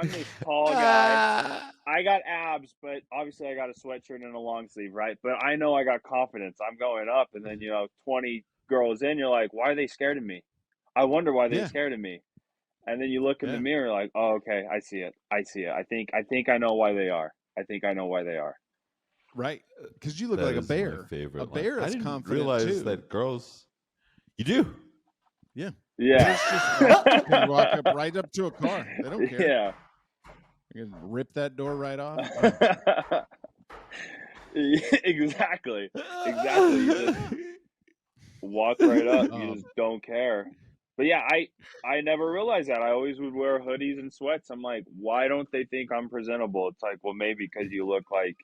this tall guy. I got abs, but obviously I got a sweatshirt and a long sleeve, right? But I know I got confidence. I'm going up, and then 20 girls in, you're like, why are they scared of me? I wonder why they're scared of me. And then you look in the mirror, like, oh, okay, I see it. I think I know why they are. I think I know why they are. Right, because you look like a bear. A bear is confident realize too. That girls, you do. Yeah. Yeah. Just can walk up right up to a car. They don't care. Yeah. You can rip that door right off. Exactly. You just walk right up. You just don't care. But yeah, I never realized that. I always would wear hoodies and sweats. I'm like, why don't they think I'm presentable? It's like, well, maybe because you look like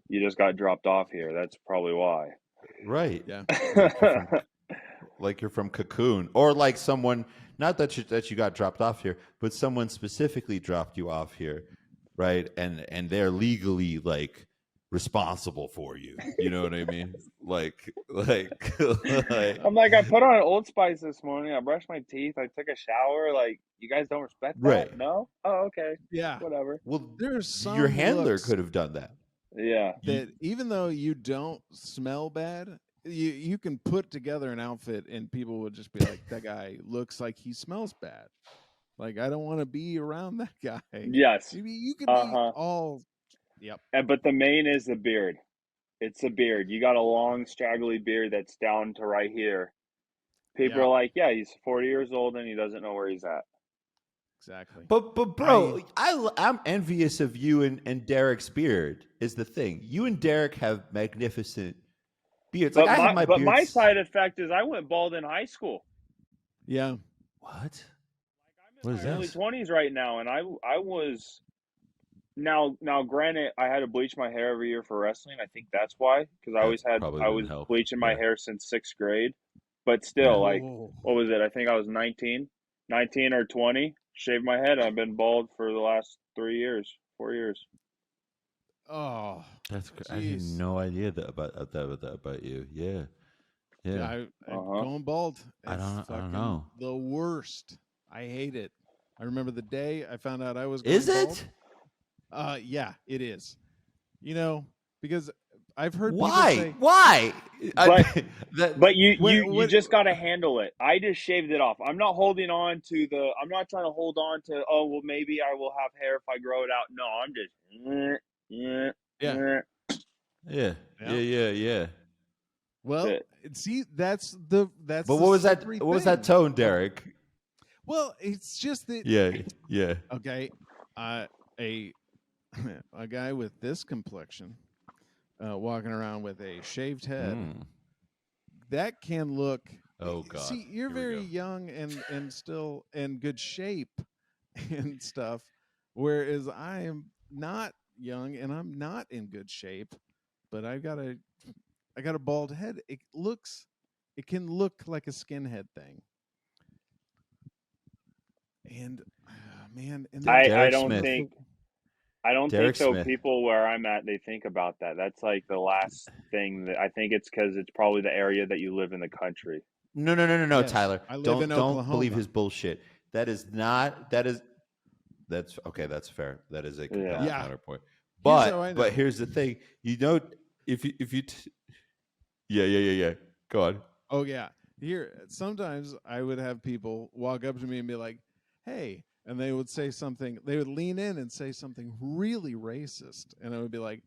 you just got dropped off here. That's probably why. Right. Yeah. Like you're from Cocoon, or like someone, not that you got dropped off here, but someone specifically dropped you off here, right? And they're legally like responsible for you. You know what I mean? like I'm like, I put on Old Spice this morning. I brushed my teeth. I took a shower. Like, you guys don't respect that? Right. No? Oh, okay. Yeah. Whatever. Well, there's some your handler looks could have done that. Yeah. that even though you don't smell bad, you can put together an outfit and people would just be like, that guy looks like he smells bad. Like, I don't want to be around that guy. Yes. Maybe you could be all. Yep. But the main is the beard. It's the beard. You got a long, straggly beard that's down to right here. People are like, yeah, he's 40 years old and he doesn't know where he's at. Exactly. But bro, I'm envious of you and Derek's beard is the thing. You and Derek have magnificent beards. Like I have my beard. My side effect is I went bald in high school. Yeah. What? I'm in my early 20s right now, and I was now granted I had to bleach my hair every year for wrestling. I think that's why, because I was bleaching my hair since 6th grade. But still, like, what was it? I think I was 19 or 20. Shaved my head. I've been bald for the last 4 years. Oh, that's I had no idea about you. Yeah. Going bald. I don't know. The worst. I hate it. I remember the day I found out I was going bald. Is it? Yeah, it is. You know, because I've heard why? People say, why? But you just got to handle it. I just shaved it off. I'm not holding on to I'm not trying to hold on to, oh, well, maybe I will have hair if I grow it out. No, I'm just, Yeah. Well, see, that's. But what was that? What was that tone, Derek? Well, it's just that. Yeah. Okay, a guy with this complexion, walking around with a shaved head, that can look. Oh God! See, you're very young and still in good shape and stuff, whereas I am not young and I'm not in good shape, but I got a bald head. It can look like a skinhead thing. And man, and I don't think so. Smith. People where I'm at, they think about that. That's like the last thing that I think it's because it's probably the area that you live in the country. No, yes, Tyler. I live in Oklahoma. Don't believe his bullshit. That's okay. That's fair. That is a counterpoint. But here's the thing. You know, if you yeah. Go on. Oh yeah. Here, sometimes I would have people walk up to me and be like, "Hey," and they would say something. They would lean in and say something really racist, and I would be like,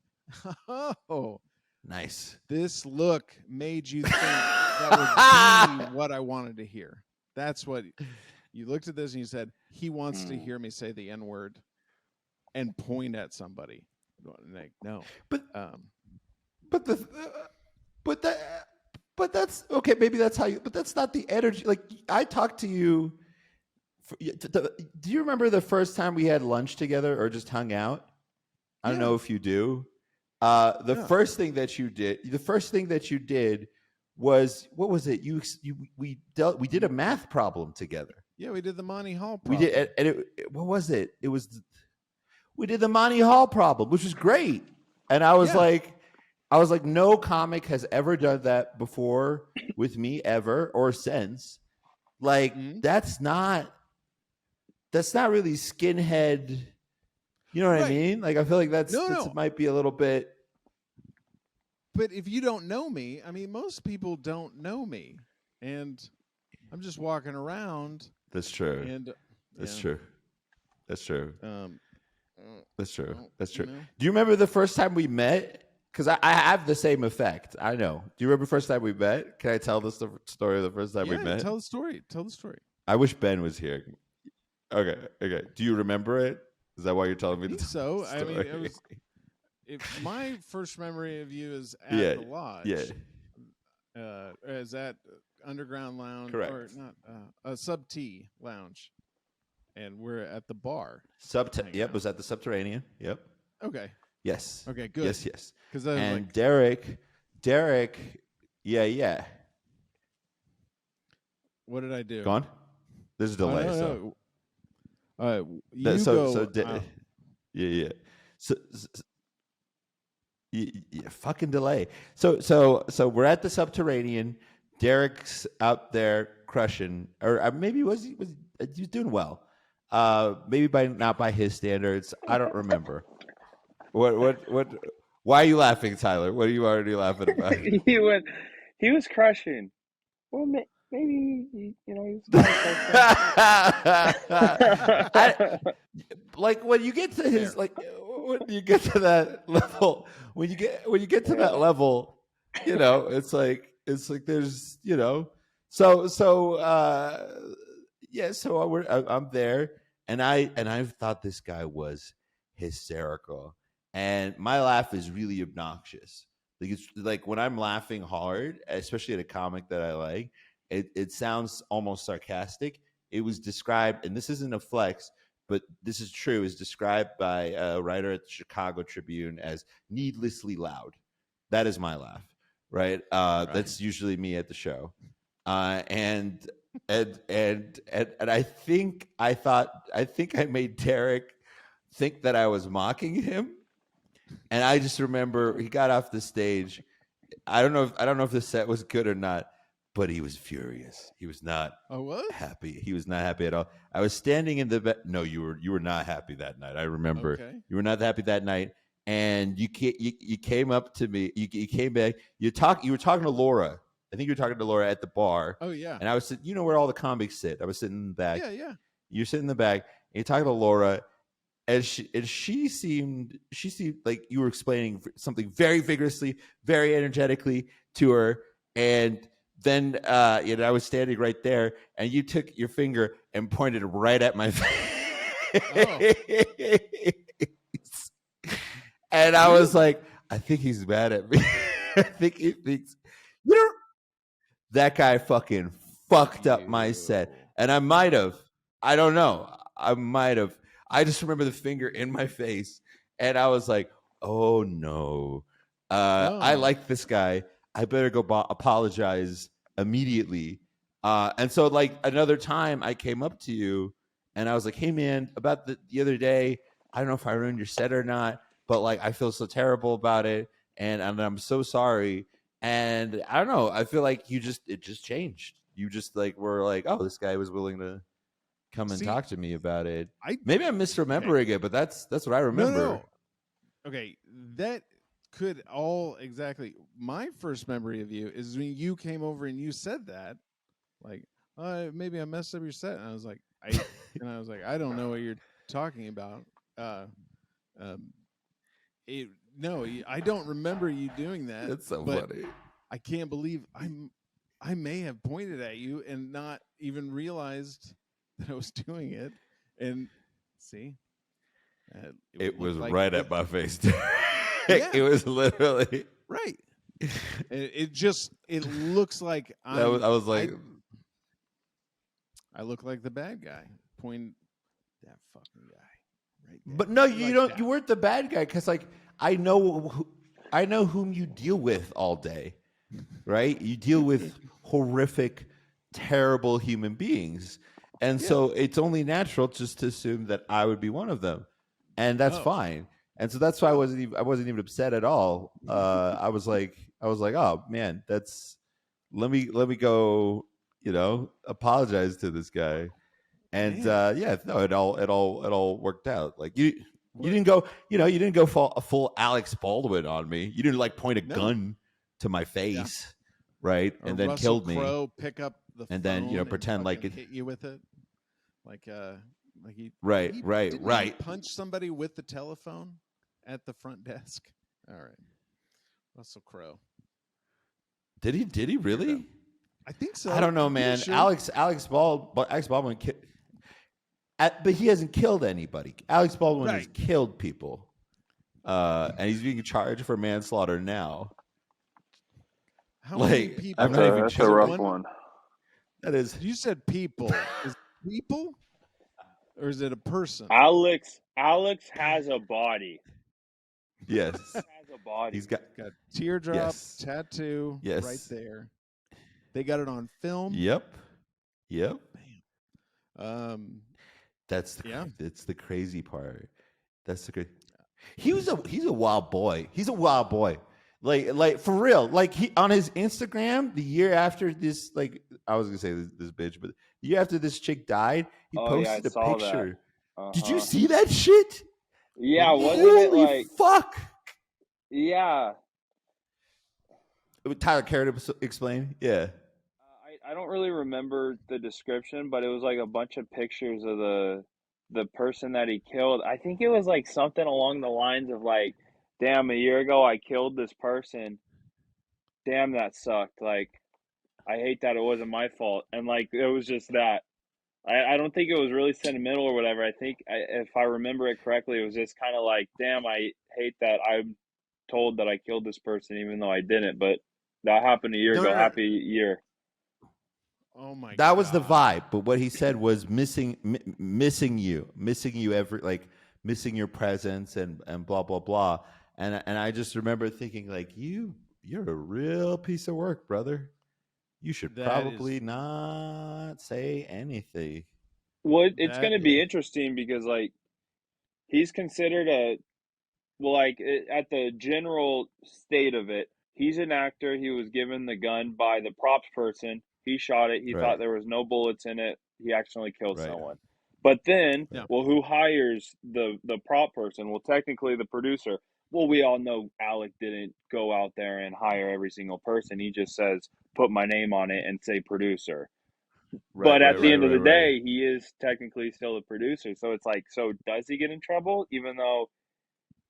"Oh, nice. This look made you think that would be what I wanted to hear." That's what you looked at this and you said, "He wants to hear me say the N-word and point at somebody." Like, no, but that's okay. Maybe that's how you. But that's not the energy. Like I talked to you. Do you remember the first time we had lunch together or just hung out? I don't know if you do. The first thing that you did was, what was it? We did a math problem together. Yeah, we did the Monty Hall problem. We did, and what was it? We did the Monty Hall problem, which was great. And I was like, no comic has ever done that before with me ever or since. Like that's not really skinhead. You know what I mean? Like I feel like that's might be a little bit. But if you don't know me, I mean, most people don't know me, and I'm just walking around. That's true. And that's true. That's true. That's true. You know? Do you remember the first time we met? Because I have the same effect. I know. Do you remember the first time we met? Can I tell the story of the first time we met? Tell the story. I wish Ben was here. Okay. Do you remember it? Is that why you're telling me? I think so. Story? I mean, it was. If my first memory of you is at the lodge. Yeah. Is that Underground Lounge? Correct. Or not? A Sub T Lounge, and we're at the bar. Yep. It was at the Subterranean. Yep. Okay. Yes. Okay. Good. Yes. And Derek. Yeah. What did I do? Go on. There's a delay. Yeah. Fucking delay. So we're at the Subterranean. Derek's out there crushing, or maybe was doing well. Maybe not by his standards. I don't remember. What? Why are you laughing, Tyler? What are you already laughing about? He was crushing. Well, maybe he was like when you get to his when you get to that level, when you get to that level, it's like there's Yeah. So I'm there, and I thought this guy was hysterical, and my laugh is really obnoxious. Like it's like when I'm laughing hard, especially at a comic that I like, it sounds almost sarcastic. It was described, and this isn't a flex, but this is true, is described by a writer at the Chicago Tribune as needlessly loud. That is my laugh, right? Right. That's usually me at the show. And I think I made Derek think that I was mocking him. And I just remember he got off the stage. I don't know if the set was good or not, but he was furious. He was not happy. He was not happy at all. I was standing in the no, you were not happy that night. I remember you were not happy that night, and you came up to me. You came back. You were talking to Laura. I think you were talking to Laura at the bar. Oh yeah. And I was sitting. You know where all the comics sit. I was sitting in the back. Yeah. You're sitting in the back. And you're talking to Laura. And she seemed like you were explaining something very vigorously, very energetically to her, and then I was standing right there, and you took your finger and pointed right at my face, and I was like, I think he's mad at me. I think he thinks that guy fucking fucked up my set, and I might have. I don't know. I might have. I just remember the finger in my face, and I was like, "Oh no, I like this guy. I better go apologize immediately." And so, like another time, I came up to you, and I was like, "Hey, man, about the other day, I don't know if I ruined your set or not, but like I feel so terrible about it, and I'm so sorry." And I don't know. I feel like it just changed. You just like were like, "Oh, this guy was willing to come and talk to me about it." Maybe I'm misremembering it, but that's what I remember. No. Okay, that could all exactly. My first memory of you is when you came over and you said that, like, maybe I messed up your set, and I was like, I don't know what you're talking about. I don't remember you doing that. That's so funny. I can't believe I may have pointed at you and not even realized that I was doing it, and see, it was like, right at my face. It was literally right. It looks like I was like, I look like the bad guy. Point that fucking guy right there. But no, you don't. You weren't the bad guy because like I know whom you deal with all day, right? You deal with horrific, terrible human beings. And so it's only natural just to assume that I would be one of them, and that's fine. And so that's why I wasn't even upset at all. I was like, oh man, let me go, apologize to this guy, and it all worked out. Like you didn't go, you didn't go full Alex Baldwin on me. You didn't like point a gun to my face, right, or and then Russell killed me. Crowe pick up the and phone then pretend like it hit you with it, like he right. Punch somebody with the telephone at the front desk. All right, Russell Crowe. Did he really? I think so. I don't know, man. Alex Baldwin, but he hasn't killed anybody. Alex Baldwin has killed people, and he's being charged for manslaughter now. How many people? I'm not even that's a rough one. That is. You said people. Is it people, or is it a person? Alex has a body. Yes. He has a body. He's got teardrop tattoo right there. They got it on film. Yep. Bam. That's the crazy part. That's the crazy. He's a wild boy. He's a wild boy. Like for real. Like he on his Instagram the year after this, like I was gonna say this bitch, but the year after this chick died, he posted a picture. Did you see that shit? Yeah, wasn't it like fuck? Yeah. Tyler, care to explain? Yeah. I don't really remember the description, but it was like a bunch of pictures of the person that he killed. I think it was like something along the lines of like, damn, a year ago I killed this person. Damn, that sucked. Like, I hate that it wasn't my fault. And like it was just that. I don't think it was really sentimental or whatever. I think if I remember it correctly, it was just kind of like, damn, I hate that I'm told that I killed this person even though I didn't. But that happened a year No, ago. no, no. Happy year. Oh my That was the god. vibe. But what he said was missing you missing your presence and blah blah blah. And I just remember thinking like you're a real piece of work, brother. You should That is probably not say anything. Well, it's that going to is be interesting because like he's considered a well, like at the general state of it, he's an actor. He was given the gun by the props person. He shot it. He Right, thought there was no bullets in it. He accidentally killed right, someone. But then, no. right, well, who hires the prop person? Well, technically the producer. Well, we all know Alec didn't go out there and hire every single person. He just says, "Put my name on it" and say producer. right, But right, at the right, end of right, the right. day, he is technically still a producer. So it's like, so does he get in trouble even though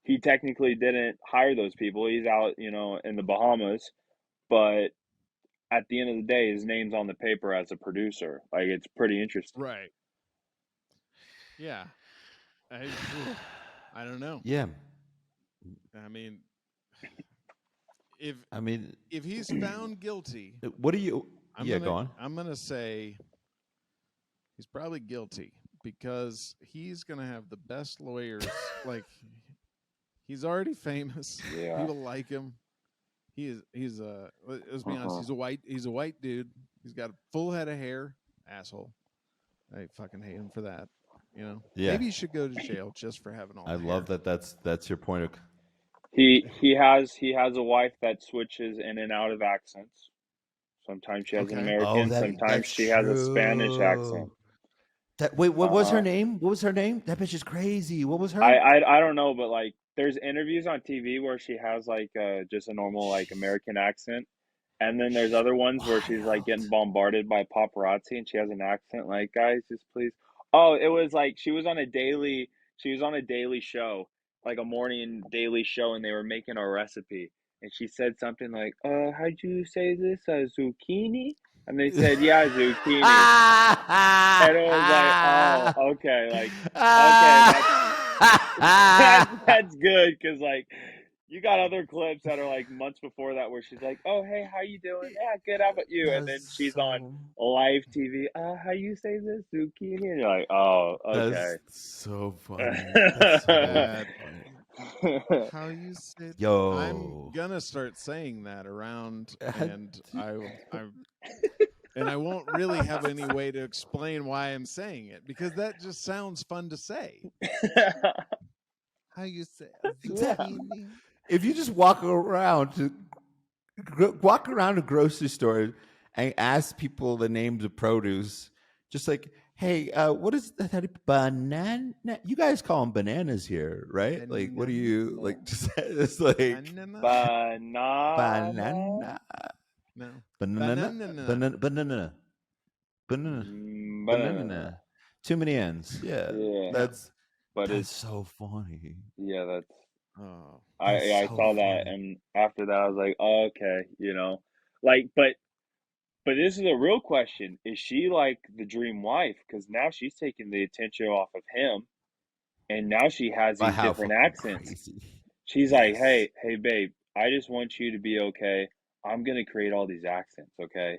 he technically didn't hire those people? He's out, in the Bahamas, but at the end of the day, his name's on the paper as a producer. Like it's pretty interesting. Right. Yeah. I I don't know. Yeah, I mean, if I mean, if he's found guilty, what do you? I'm Yeah, go gonna on. I'm gonna say he's probably guilty because he's gonna have the best lawyers. Like he's already famous. Yeah. People like him. He's let's be honest, Uh-huh. he's a white dude. He's got a full head of hair. Asshole. I fucking hate him for that. Yeah, Maybe he should go to jail just for having all I the love hair. that. That's your point of. He has a wife that switches in and out of accents. Sometimes she has an Okay. Oh, American, sometimes that's she has a Spanish accent. true. That wait, what was her Uh-huh. name? What was her name? That bitch is crazy. What was I, her? I I don't know, but like there's interviews on TV where she has like just a normal like American accent, and then there's other ones where she's like getting Wild. bombarded by paparazzi and she has an accent like, guys, just please. Oh, it was like she was on a daily show, like a morning daily show, and they were making a recipe, and she said something like, how'd you say this? Zucchini? And they said, yeah, zucchini. And it was like, oh, okay, like, okay, that's good because like you got other clips that are like months before that where she's like, "Oh, hey, how you doing? Yeah, good. How about you?" And then That's she's on so. live TV. How you say this zucchini? And you're like, "Oh, That's okay." so funny. That's so That funny. how you say I'm Yo. gonna start saying that around Uh, and I won't really have any way to explain why I'm saying it because that just sounds fun to say. How you say Yeah. zucchini? if you just walk around a grocery store and ask people the names of produce, just like, hey, what is that? Banana? You guys call them bananas here, right? Like, what do Banana? you like? Just it's like Banana? Banana. banana, No. banana, Banana. banana, banana, banana, Banana. banana. Too many ends. Yeah, Yeah, Yeah. that's but that's it's so funny. yeah, that's Oh. That's I so saw that, funny. and after that, I was like, oh, okay, like, but this is a real question: is she like the dream wife? Because now she's taking the attention off of him, and now she has But these how different fucking accents. crazy? She's like, Yes. hey, babe, I just want you to be okay. I'm gonna create all these accents, okay?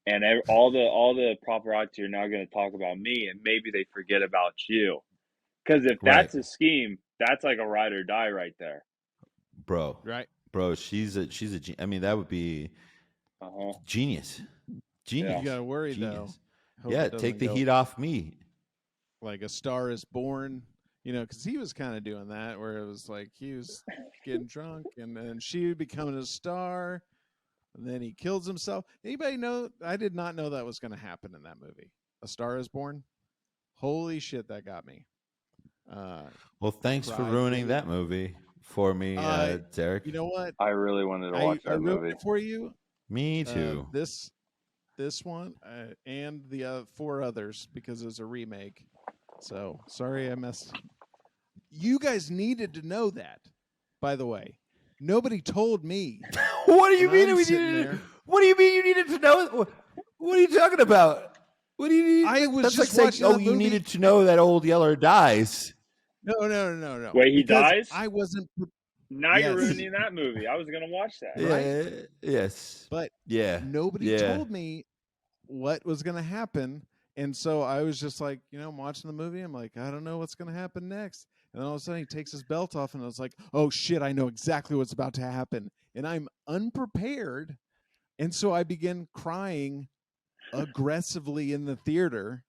And all the paparazzi are now gonna talk about me, and maybe they forget about you. Because if Right, that's a scheme, that's like a ride or die right there. bro. Right. Bro, I mean, that would be Uh huh. genius. Yeah. You Genius. gotta worry though. Genius. Hope Yeah, it take doesn't the go heat off me. like A Star Is Born, because he was kind of doing that, where it was like he was getting drunk and then she becoming a star, and then he kills himself. Anybody know? I did not know that was going to happen in that movie, A Star Is Born. Holy shit, that got me. Uh, Well, thanks for cried ruining really. that movie for me, Derek. You know what? I really wanted to I watch that ruined movie. it for you. Me too. This one and the four others because it's a remake. So sorry I messed. You guys needed to know that, by the way. Nobody told me. What do you mean? What do you mean you needed to know? What are you talking about? What do you need? I was That's just like watching saying, the you movie. needed to know that Old Yeller dies. No. Wait, he Because dies? I wasn't. Now you're Yes. ruining that movie. I was going to watch that. Right? Yes. But Yeah. nobody told me what was going to happen. And so I was just like, I'm watching the movie. I'm like, I don't know what's going to happen next. And then all of a sudden he takes his belt off and I was like, oh shit, I know exactly what's about to happen. And I'm unprepared. And so I begin crying aggressively in the theater.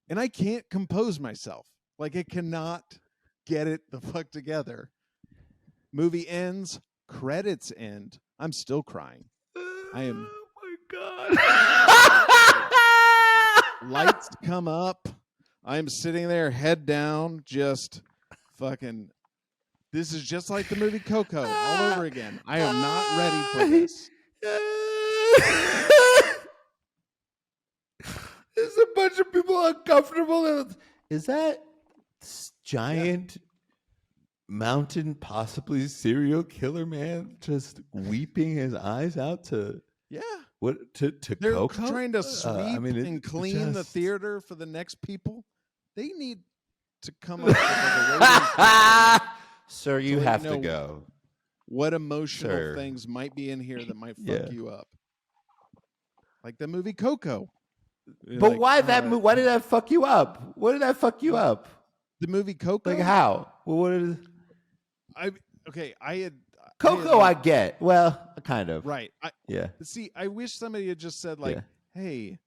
And I can't compose myself. Like, I cannot get it the fuck together. Movie ends, credits end. I'm still crying. I am. Oh my God. Lights come up. I'm sitting there, head down, just fucking. This is just like the movie Coco all over again. I am not ready for this. There's a bunch of people uncomfortable. Is that giant mountain, possibly serial killer man, just weeping his eyes out to what to They're Coco? trying to sweep and clean the just... theater for the next people. They need to come up with a rating. Sir, you have to go. What emotional things might be in here that might fuck you up? Like the movie Coco. But why that movie? Why did that fuck you up? What did that fuck you up? The movie Coco? Like how? Well, what is? I had Coco. I get. Well, kind of. Right. Yeah. See, I wish somebody had just said like, "Hey,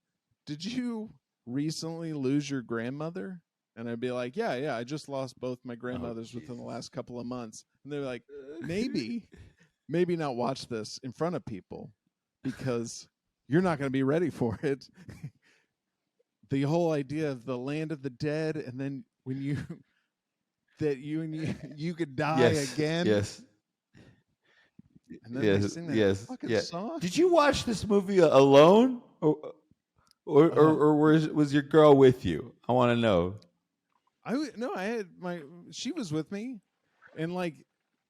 did you recently lose your grandmother?" And I'd be like, "Yeah, I just lost both my grandmothers within the last couple of months." And they're like, "Maybe not watch this in front of people because you're not going to be ready for it." The whole idea of the land of the dead, and then when you could die again. Yes. And then they sing that fucking song. Did you watch this movie alone, or was your girl with you? I want to know. I had she was with me, and like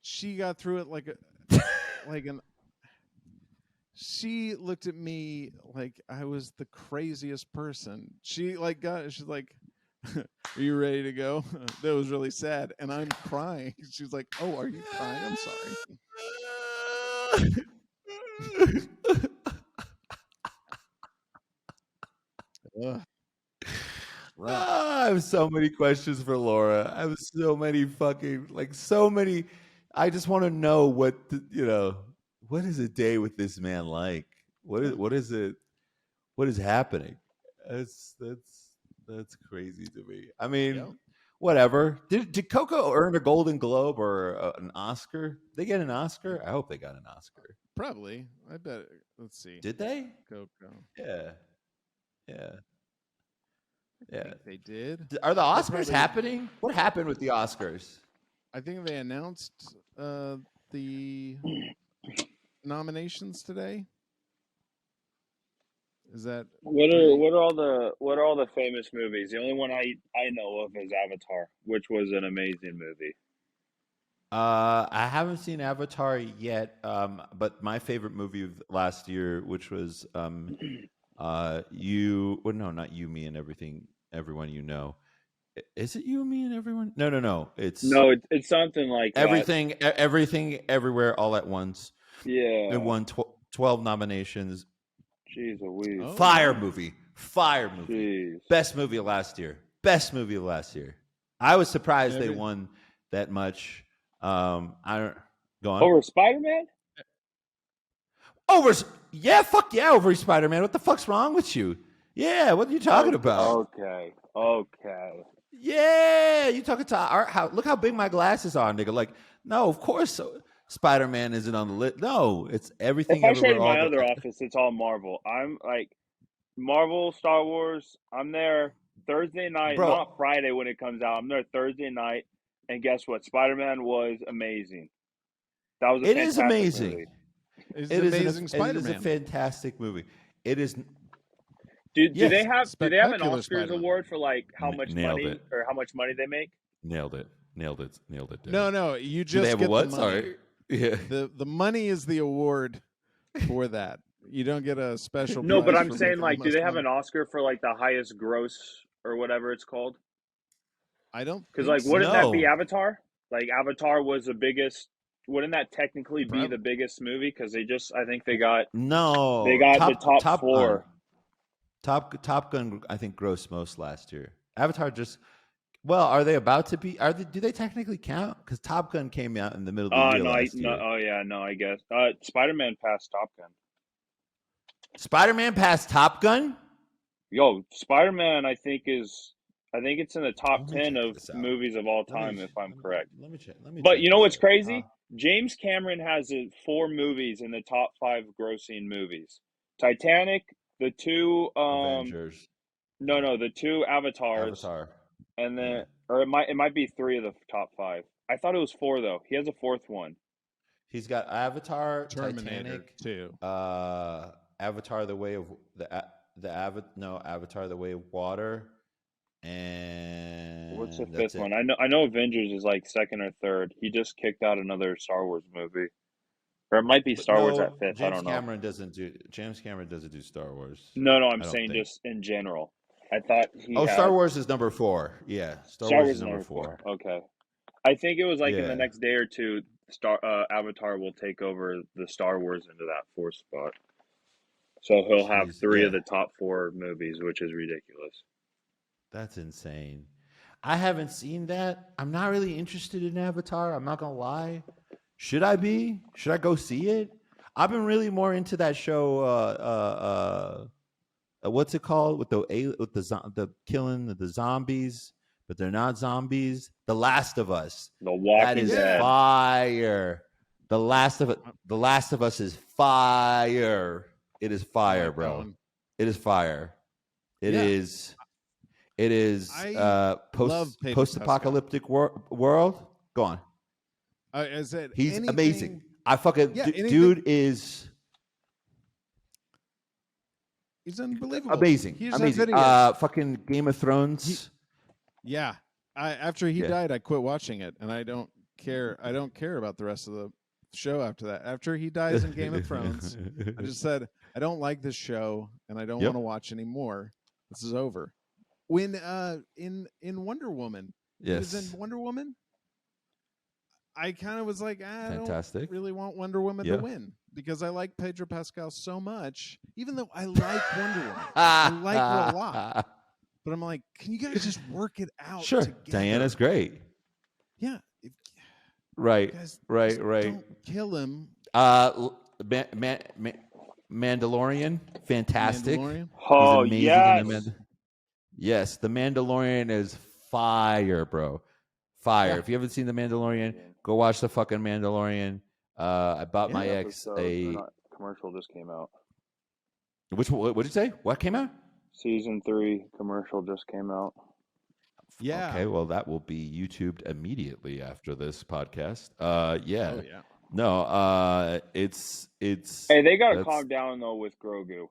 she got through it she looked at me like I was the craziest person. She's like, "Are you ready to go?" That was really sad, and I'm crying. She's like, "Oh, are you crying? I'm sorry." I have so many questions for Laura. I have so many I just want to know what is a day with this man like? What is it? What is happening? That's crazy to me. I mean, whatever. Did Coco earn a Golden Globe or an Oscar? Did they get an Oscar? I hope they got an Oscar. Probably. I bet. Let's see. Did they? Coco. Yeah. I think they did. Are the Oscars happening? What happened with the Oscars? I think they announced the nominations today. Is that what are all the famous movies? The only one I know of is Avatar, which was an amazing movie. I haven't seen Avatar yet, but my favorite movie of last year, which was not You, Me and Everyone You Know. Is it You and Me and Everyone? No. It's something like Everything, Everywhere, All at Once. Yeah. It won 12 nominations. Jeez Louise. Oh. Fire movie. Jeez. Best movie of last year. I was surprised they won that much. I don't go on. Over Spider-Man? Over Spider-Man. What the fuck's wrong with you? Yeah, what are you talking about? Okay. Yeah, you talking to look how big my glasses are, nigga. Like, no, of course Spider-Man isn't on the list. No, it's everything. If I showed my other office, it's all Marvel. I'm like Marvel, Star Wars. I'm there Thursday night, not Friday when it comes out. I'm there Thursday night, and guess what? Spider-Man was amazing. That was It is amazing. Movie. It is Spider-Man. It is a fantastic movie. It is. Do they have an Oscars Spider-Man award for like how much money or how much money they make? Nailed it. Dude. No. You just do they have get a what? the money. Sorry. Yeah. The money is the award for that. You don't get a special. No, but prize I'm for saying, making the like, do most they have money. an Oscar for like the highest gross or whatever it's called? I don't Because, think like, so. wouldn't that be No. Avatar? Like, Avatar was the biggest. Wouldn't that technically be the Prob- biggest movie? Because I think they got No. the top Top Gun. four. Top Gun, I think, grossed most last year. Avatar just. Well, are they about to be? Do they technically count? Because Top Gun came out in the middle of the year No, last no, year. oh yeah, no, I guess. Spider-Man passed Top Gun. Spider-Man passed Top Gun. Yo, Spider-Man, I think it's in the top Let me 10 check of this out. movies of all Let me time, if I'm correct. let me check. Let me But check you know this what's out. crazy? James Cameron has 4 movies in the top 5 grossing movies: Titanic, the 2 Avengers. no, the 2 Avatars, Avatar. and then Yeah. or it might be 3 of the top 5. I thought it was 4 though. He has a 4th one. He's got Avatar, Terminator Titanic, 2. Avatar: The Way of Avatar: The Way of Water, What's the and that's 5th it. one? I know Avengers is like 2nd or 3rd. He just kicked out another Star Wars movie. Or it might be But Star Wars at no, 5th. I don't know. James Cameron doesn't do Star Wars. No, I'm I don't saying think. just in general. I thought he Oh, Star had Wars is number 4. Yeah, Star Star Wars Wars is is number number 4. 4. Okay. I think it was like in the Yeah, next day or two, Avatar will take over the Star Wars into that 4th spot. So he'll have jeez, 3 of yeah, the top 4 movies, which is ridiculous. that's insane. I haven't seen that. I'm not really interested in Avatar. I'm not gonna lie. Should I be? Should I go see it? I've been really more into that show. What's it called with the killing the zombies, but they're not zombies. The Last of Us. The That Walking is Dead. fire. The Last of Us is fire. It is fire, like that bro. one. It is fire. It Yeah. is. It is I love Pedro post-apocalyptic world. Go on. I said He's anything, amazing. I fucking anything, dude is he's unbelievable. amazing. Here's Amazing. that video. Fucking Game of Thrones. Yeah. After he Yeah. died, I quit watching it, and I don't care. I don't care about the rest of the show after that. After he dies in Game of Thrones, I just said I don't like this show, and I don't Yep. want to watch anymore. This is over. When in Wonder Woman, he was Yes. in Wonder Woman. I kind of was like, I Fantastic. don't really want Wonder Woman Yeah. to win because I like Pedro Pascal so much. Even though I like Wonder Woman, I like her a lot. But I'm like, can you guys just work it out? Sure. Together? Diana's great. Yeah. Right. Guys, Right. just Right. don't kill him. Mandalorian. Fantastic. Mandalorian. Oh, He's amazing in yes. the Yes, the Mandalorian is fire, bro. Fire. Yeah. If you haven't seen the Mandalorian, go watch the fucking Mandalorian. I bought my ex Commercial just came out. Which one? What did you say? What came out? Season 3 commercial just came out. Yeah. Okay, well that will be YouTubed immediately after this podcast. Yeah. Oh yeah. No, it's Hey, they gotta calm down though with Grogu.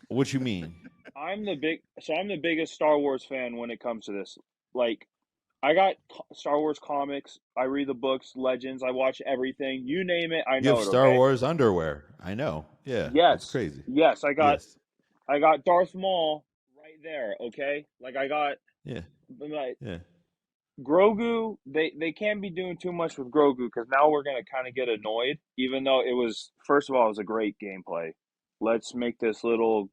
What you mean? I'm the biggest Star Wars fan when it comes to this. Like, I got Star Wars comics. I read the books, Legends. I watch everything. You name it, I You know have it. Star Okay? Wars underwear. I know. Yeah. Yes. It's crazy. Yes, I got Yes. Darth Maul right there. Okay, like I got Yeah. like Yeah. Grogu. They can't be doing too much with Grogu because now we're gonna kind of get annoyed. Even though it was, first of all, it was a great gameplay. Let's make this little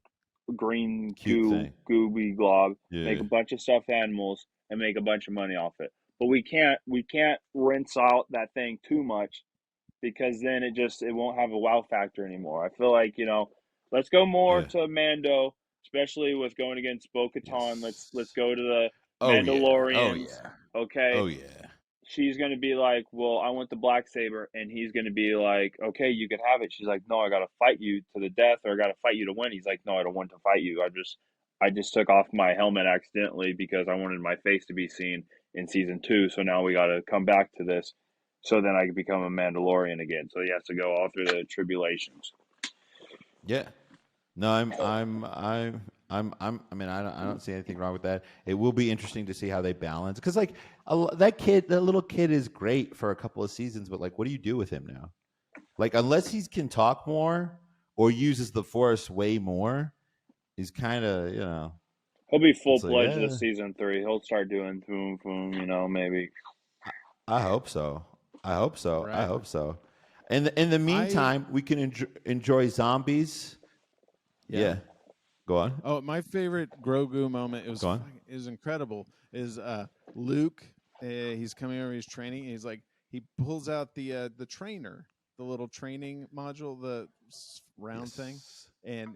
green Cute thing. gooby glob, Yeah. make a bunch of stuffed animals, and make a bunch of money off it. But we can't rinse out that thing too much because then it won't have a wow factor anymore. I feel like, let's go more Yeah. to Mando, especially with going against Bo-Katan. Yes. Let's go to the Oh yeah. Mandalorians. Oh yeah. Okay. Oh yeah. She's gonna be like, well, I want the black saber, and he's gonna be like, okay, you can have it. She's like, no, I gotta fight you to the death, or I gotta fight you to win. He's like, no, I don't want to fight you. I just took off my helmet accidentally because I wanted my face to be seen in season 2. So now we gotta come back to this, so then I can become a Mandalorian again. So he has to go all through the tribulations. Yeah. No, I mean, I don't see anything wrong with that. It will be interesting to see how they balance because like that little kid is great for a couple of seasons, but like, what do you do with him now? Like, unless he can talk more or uses the Force way more, he's kind of He'll be it's like full-fledged this season 3. He'll start doing boom, boom, maybe. I hope so. I hope so. Right. I hope so. And in the meantime, we can enjoy zombies. Yeah. Go on. Oh, my favorite Grogu moment, it was incredible, is Luke, he's coming over, he's training, and he's like, he pulls out the trainer, the little training module, the round thing, and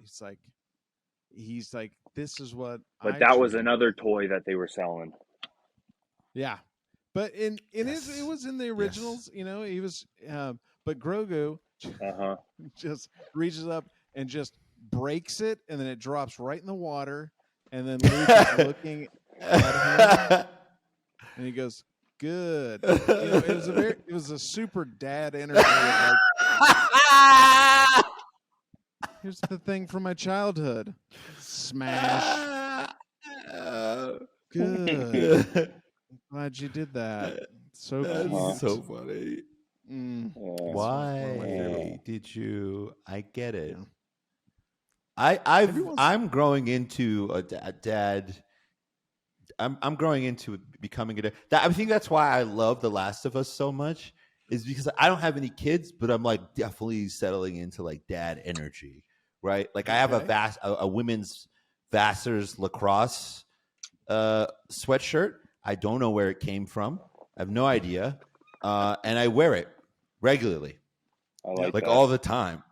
he's like, this is what But that was another toy that they were selling. Yeah. But it was in the originals, he was but Grogu just reaches up and just breaks it, and then it drops right in the water, and then Luke is looking at him and he goes, good. It was a super dad energy. Like, here's the thing from my childhood. Smash. Good. Glad you did that. So That's so funny. Why did you? I get it. Yeah. I'm growing into a dad. I'm growing into becoming a dad. I think that's why I love The Last of Us so much, is because I don't have any kids, but I'm like definitely settling into like dad energy, right? Like I have a women's Vassar's lacrosse sweatshirt. I don't know where it came from. I have no idea, and I wear it regularly, I like that. all the time,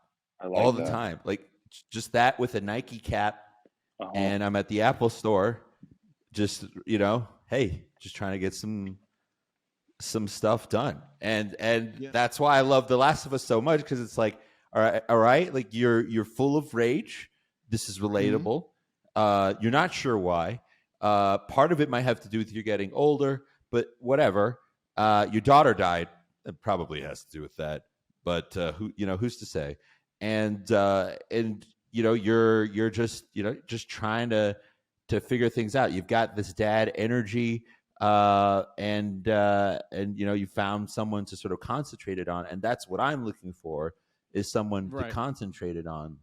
all the time. Like just that with a Nike cap, and I'm at the Apple store, just hey, just trying to get some stuff done, and that's why I love The Last of Us so much, because it's like, all right, like you're full of rage. This is relatable. You're not sure why. Part of it might have to do with you getting older, but whatever. Your daughter died. It probably has to do with that, but who's to say? And you're just trying to figure things out. You've got this dad energy, and you found someone to sort of concentrate it on, and that's what I'm looking for, is someone to concentrate it on.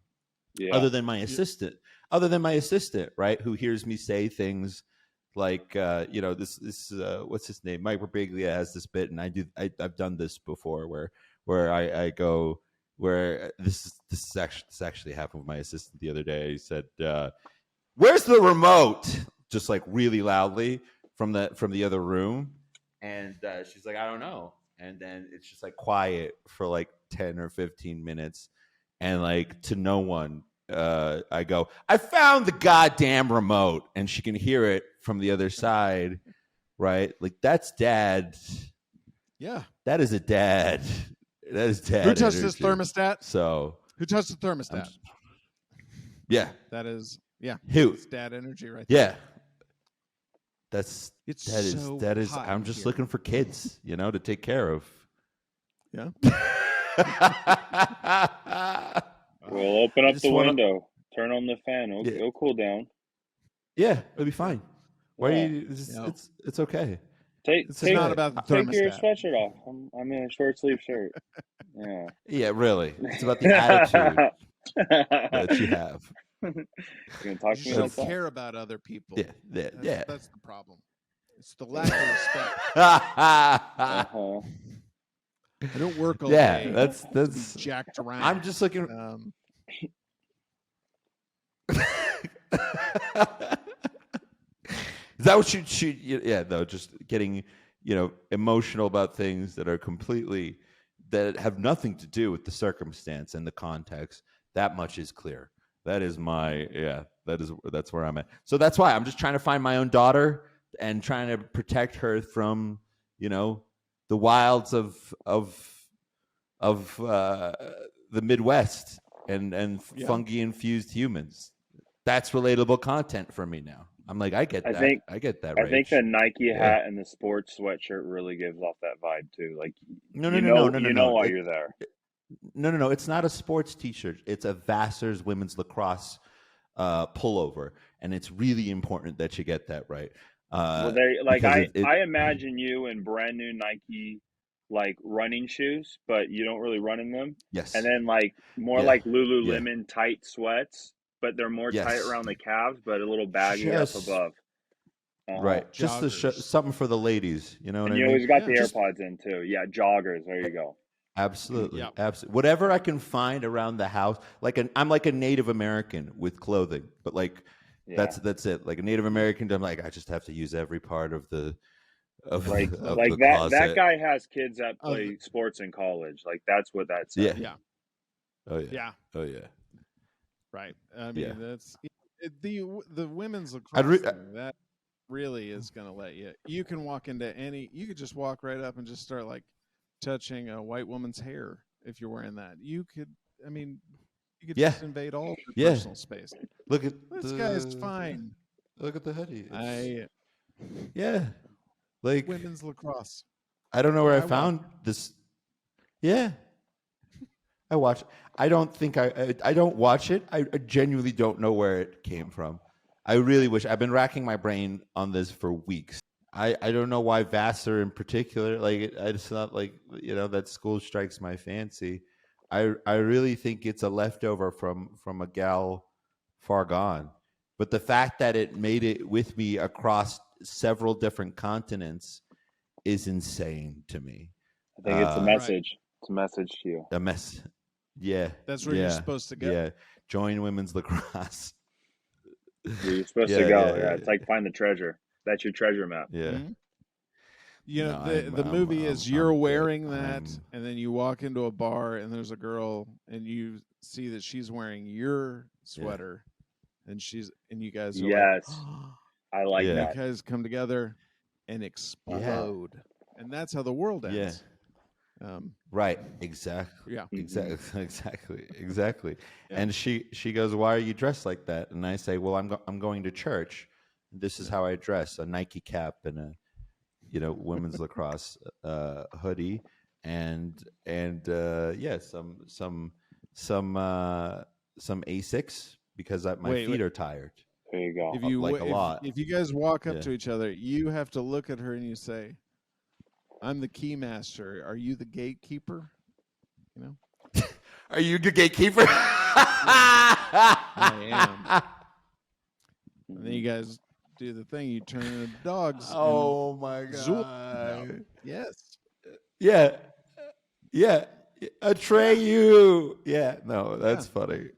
Yeah. Other than my assistant, right? Who hears me say things like, this what's his name? Mike Birbiglia has this bit, and I've done this before, where I go, where this actually happened with my assistant the other day. He said, "Where's the remote?" Just like really loudly from the other room, and she's like, "I don't know." And then it's just like quiet for like 10 or 15 minutes. And like to no one, I go, "I found the goddamn remote," and she can hear it from the other side, right? Like that's dad. Yeah, that is a dad. That is dad. Who touched this thermostat? So who touched the thermostat? Yeah, that is who? It's dad energy right there. Yeah, that is. I'm just looking for kids, to take care of. Yeah. We'll open up the window, turn on the fan. It'll cool down. Yeah, it'll be fine. Why are you? It's okay. It's not about the thermostat. Take your sweatshirt off. I'm in a short sleeve shirt. Yeah. Yeah, really. It's about the attitude that you have. You gonna talk to me don't like that? care about other people. Yeah. That's the problem. It's the lack of respect. I don't work all day. That's jacked around. I'm just looking. Is that what you? Yeah, though, just getting emotional about things that are completely, that have nothing to do with the circumstance and the context. That much is clear. That is that's where I'm at. So that's why I'm just trying to find my own daughter and trying to protect her from the wilds of the Midwest and fungi infused humans. That's relatable content for me now. I'm like, I get that. I get that. I think the Nike hat and the sports sweatshirt really gives off that vibe too. Like, no, why you're there. No. It's not a sports T-shirt. It's a Vassar's women's lacrosse pullover, and it's really important that you get that right. Well, they like Because I imagine you in brand new Nike like running shoes, but you don't really run in them. yes, And then like more yeah, like yeah, Lululemon tight sweats, but they're more tight yes, around the calves, but a little baggy up just above. Uh-huh. right, just to show Joggers. something for the ladies. You know what And I you mean? always got Yeah. the Just AirPods in too. Yeah, joggers. There you go. absolutely, Yep. absolutely. Whatever I can find around the house, I'm like a Native American with clothing, but like Yeah. that's it. Like a Native American, I'm like I just have to use every part of the Like of like the that closet. guy has kids that Of play sports in college. Like that's what that Yeah. says. yeah, Oh yeah. yeah, Oh yeah. right. I mean, Yeah. that's the women's I'd lacrosse re- thing. That really is going to let you. You can walk into any. You could just walk right up and just start like touching a white woman's hair if you're wearing that. You could. I mean, you could Yeah. just invade all their Yeah. personal space. Look at This the guy's fine. Look at the hoodie. It's- I yeah. Like women's lacrosse. I don't know where I watch found this. Yeah. I watch. I don't think I don't watch it. I genuinely don't know where it came from. I really wish. I've been racking my brain on this for weeks. I don't know why Vassar in particular. Like it's not like that school strikes my fancy. I really think it's a leftover from a gal far gone. But the fact that it made it with me across several different continents is insane to me. I think it's a Uh, message. It's a message to you. A mess. Yeah. That's where you're supposed to go. Yeah. Join women's lacrosse. You're supposed Yeah, to go. yeah, Yeah, yeah, it's like find the treasure. That's your treasure map. Yeah. Mhm. You know, No, the movie is you're I'm good. wearing that, and then you walk into a bar, and there's a girl, and you see that she's wearing your sweater, and you guys are Yes. like, I like Yeah. you that. guys come together and explode, and that's how the world Yeah. ends. Right. Exactly. Yeah. Exactly. Exactly. Yeah. And she goes, "Why are you dressed like that?" And I say, "Well, I'm going to church. This is how I dress: a Nike cap and a women's lacrosse hoodie, and yeah, some Asics because my Wait, feet are tired. There you go. If you like a lot. if you guys walk up Yeah. to each other, you have to look at her and you say, "I'm the key master. Are you the gatekeeper?" You know, Are you the gatekeeper? I am. And then you guys do the thing. You turn into dogs. and Oh my zoop. god! Yes. Yeah, yeah. Atreyu. Yeah, no, that's funny.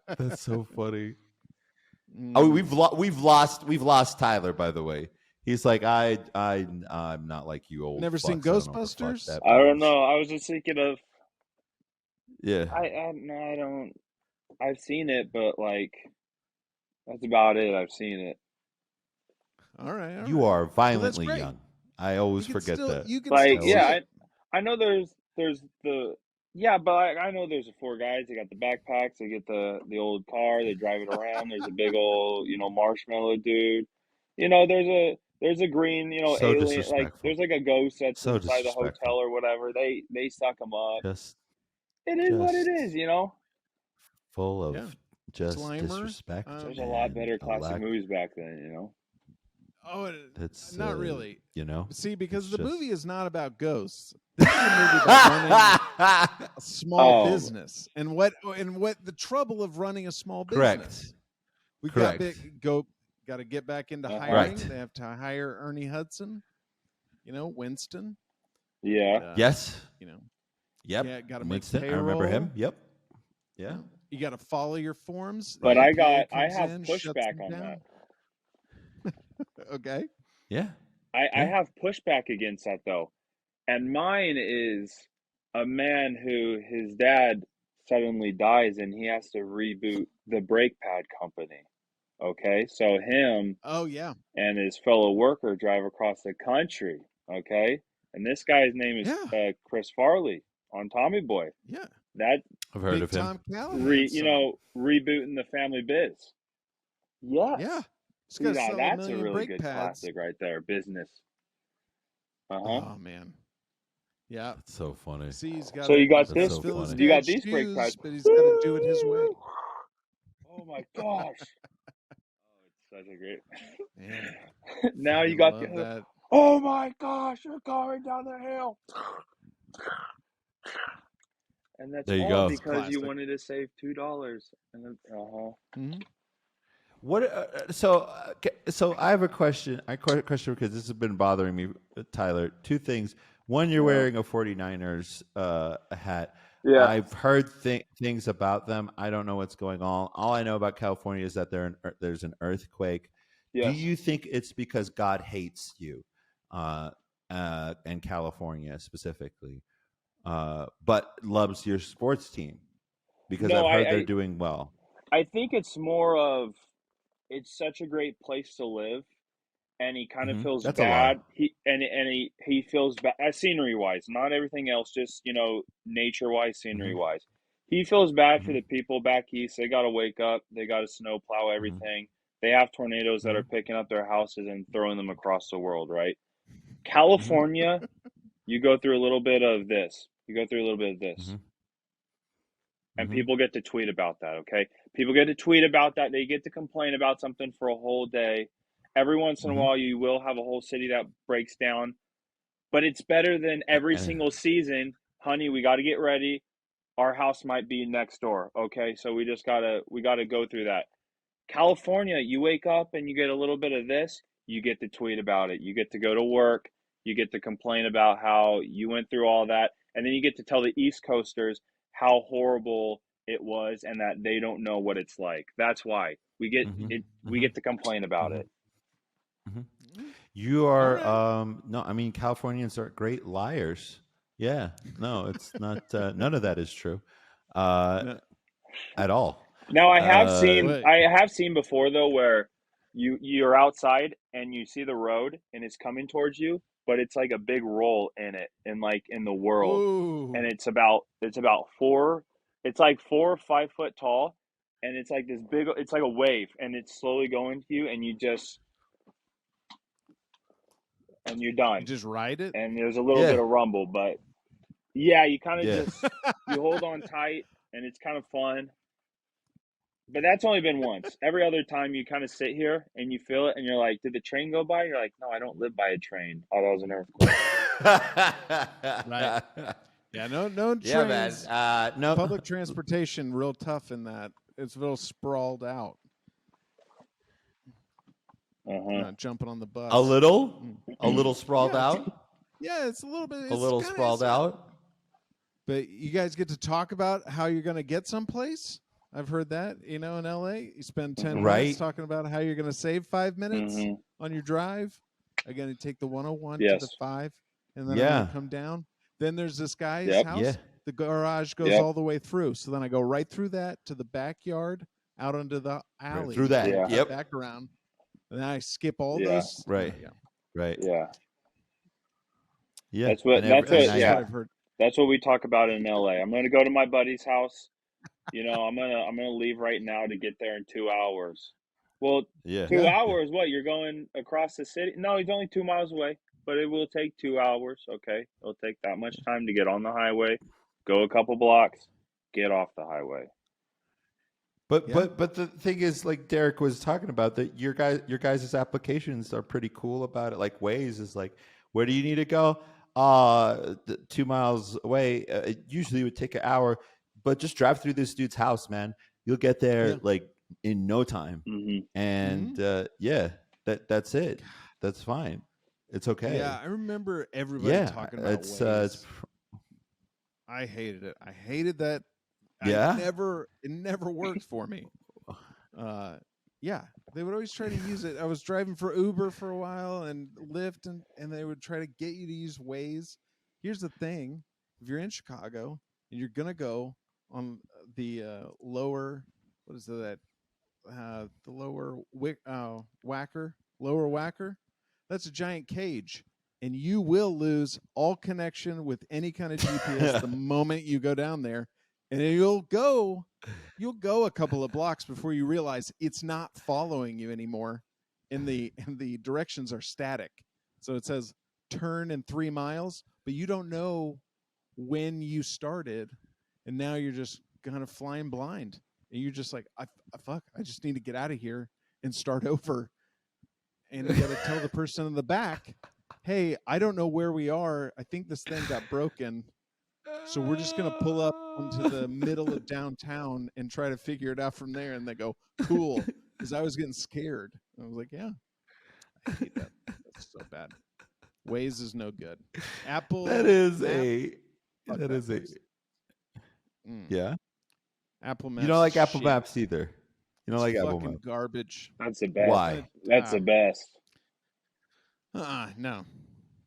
That's so funny. Oh, we've lost Tyler. By the way, he's like I'm not like you old. Never seen fucks. I don't know what the fuck Ghostbusters? that I don't means. know. I was just thinking of. Yeah, No, I don't. I've seen it, but like that's about it. I've seen it. All right. you are that's violently great. young. I always You can forget still, that. You can Like, still yeah, see it. I know there's the but I know there's the four guys. They got the backpacks. They get the old car. They drive it around. There's a big old marshmallow dude. There's a green So alien. Like disrespectful. there's like a ghost that's So inside the disrespectful. hotel or whatever. They suck them up. Just It is what it just- is. full of Yeah. just Slimer, disrespect. There's a lot and better a classic lack- movies back then. Oh, That's not really. See, because it's the just- movie is not about ghosts. This is a movie about running a small Oh. business and what the trouble of running a small business. Correct. We Correct. got to get back into Uh-huh. hiring. Right. They have to hire Ernie Hudson, Winston. Yeah. Yes. Yeah, Yep. got to make Winston. payroll. I remember him. Yep. Yeah. You got to follow your forms. But The I EPA have comes in, shuts pushback them on down. that. Okay. Yeah. I Yeah. have pushback against that though. And mine is a man who his dad suddenly dies and he has to reboot the brake pad company. Okay? So him Oh yeah. and his fellow worker drive across the country. Okay? And this guy's name is Yeah. Chris Farley on Tommy Boy. Yeah. That I've heard Big of him. Tom Callahan song. rebooting the family biz. Yes. Yeah. It's See, got now to sell a that's a million really brake good pads. classic right there. Business. Uh-huh. Oh man. Yeah. That's so funny. See, he's got. So you got this- fill his funny. You got dad's these brake shoes, pads. but he's got to do it his way. Oh my gosh. Oh, it's such a great. Man, Now you I got the love other. that. Oh my gosh, you're going down the hill. And that's There you all go. because you Classic. wanted to save $2. And then, Mm-hmm. What? So I have a question. Question because this has been bothering me, Tyler. Two things. One, you're yeah. wearing a 49ers hat. Yeah. I've heard things about them. I don't know what's going on. All I know about California is that there's an earthquake. Do Yes. you think it's because God hates you, and California specifically, but loves your sports team? Because No, I've heard they're doing well. I think it's more of it's such a great place to live, and he kind of feels That's a lie. bad. He feels bad scenery wise, not everything else, just nature wise, scenery Mm-hmm. wise. He feels bad for Mm-hmm. the people back east. They got to wake up. They got to snow plow Mm-hmm. everything. They have tornadoes that Mm-hmm. are picking up their houses and throwing them across the world. Right? Mm-hmm. California, you go through a little bit of this. You go through a little bit of this. Mm-hmm. And Mm-hmm. people get to tweet about that, okay? People get to tweet about that. They get to complain about something for a whole day. Every once in a Mm-hmm. while, you will have a whole city that breaks down, but it's better than every single season. Honey, we got to get ready. Our house might be next door, okay? So we gotta go through that. California, you wake up and you get a little bit of this, you get to tweet about it. You get to go to work, you get to complain about how you went through all that, and then you get to tell the East Coasters how horrible it was and that they don't know what it's like. That's why we get Mm-hmm. it we Mm-hmm. get to complain about Mm-hmm. it. Mm-hmm. You All are right. no, I mean Californians are great liars. Yeah, no, it's not. None of that is true, No, at all. Now what? I have seen before though where you're outside and you see the road and it's coming towards you, but it's like a big roll in it and like in the world. And Ooh, it's about four it's like 4 or 5 foot tall and it's like this big it's like a wave and it's slowly going to you and you just and you're you done. just ride it? And there's a little bit Yeah, of rumble, but yeah, you kind of yeah. just you hold on tight and it's kind of fun. But that's only been once. Every other time you kind of sit here and you feel it and you're like, did the train go by? You're like, no, I don't live by a train. Oh, that was an earthquake. Right. Yeah, no Yeah, man. trains. No, Public transportation real tough in that. It's a little sprawled out. Uh-huh. Not jumping on the a bus. little sprawled Yeah, out, yeah, it's a little bit. a It's little kind of. sprawled out. But you guys get to talk about how you're going to get someplace. I've heard that. In LA, you spend 10 Mhm. minutes Right. talking about how you're going to save 5 minutes Mhm. on your drive. I'm going to take the 101 to the Yes. 5, and then I'm going Yeah, to come down. Then there's this guy's Yep. yeah. house. The garage goes Yep. all the way through. So then I go right through that to the backyard, out onto the alley, through that. and Yeah. Yep. back around. And then I skip all Yeah. those. Right. Yeah. Right. Yeah. Yeah. That's what And that's and what That's I what yeah. I've heard. That's what we talk about in LA. I'm gonna go to my buddy's house. I'm gonna leave right now to get there in 2 hours. Well, yeah. two Yeah. hours, what, you're going across the city? No, he's only 2 miles away, but it will take 2 hours. Okay. It'll take that much time to get on the highway, go a couple blocks, get off the highway. But Yeah. but the thing is, like Derek was talking about, that your guys' applications are pretty cool about it. Like Waze is like, where do you need to go? 2 miles away. It usually would take an hour, but just drive through this dude's house, man. You'll get there Yeah. like in no time. Mm-hmm. And yeah, that's it. That's fine. It's okay. Yeah, I remember everybody Yeah, talking about it's Waze. I hated it. I hated that. Yeah? It never worked for me. Yeah, they would always try to use it. I was driving for Uber for a while and Lyft, and they would try to get you to use Waze. Here's the thing: if you're in Chicago and you're gonna go on the lower, what is that? The lower lower Wacker. That's a giant cage, and you will lose all connection with any kind of GPS the moment you go down there, and you'll go a couple of blocks before you realize it's not following you anymore, and the directions are static. So it says turn in 3 miles, but you don't know when you started, and now you're just kind of flying blind. and you're just like, fuck, I just need to get out of here and start over. And you got to tell the person in the back, hey, I don't know where we are. I think this thing got broken. So we're just going to pull up into the middle of downtown and try to figure it out from there. And they go, cool. Because I was getting scared. I was like, yeah, I hate that. That's so bad. Waze is no good. Apple. Yeah. Apple Maps. You don't like Apple shit. Maps either. You don't like Apple fucking Maps. Garbage. That's the best. Why? That's the best. No.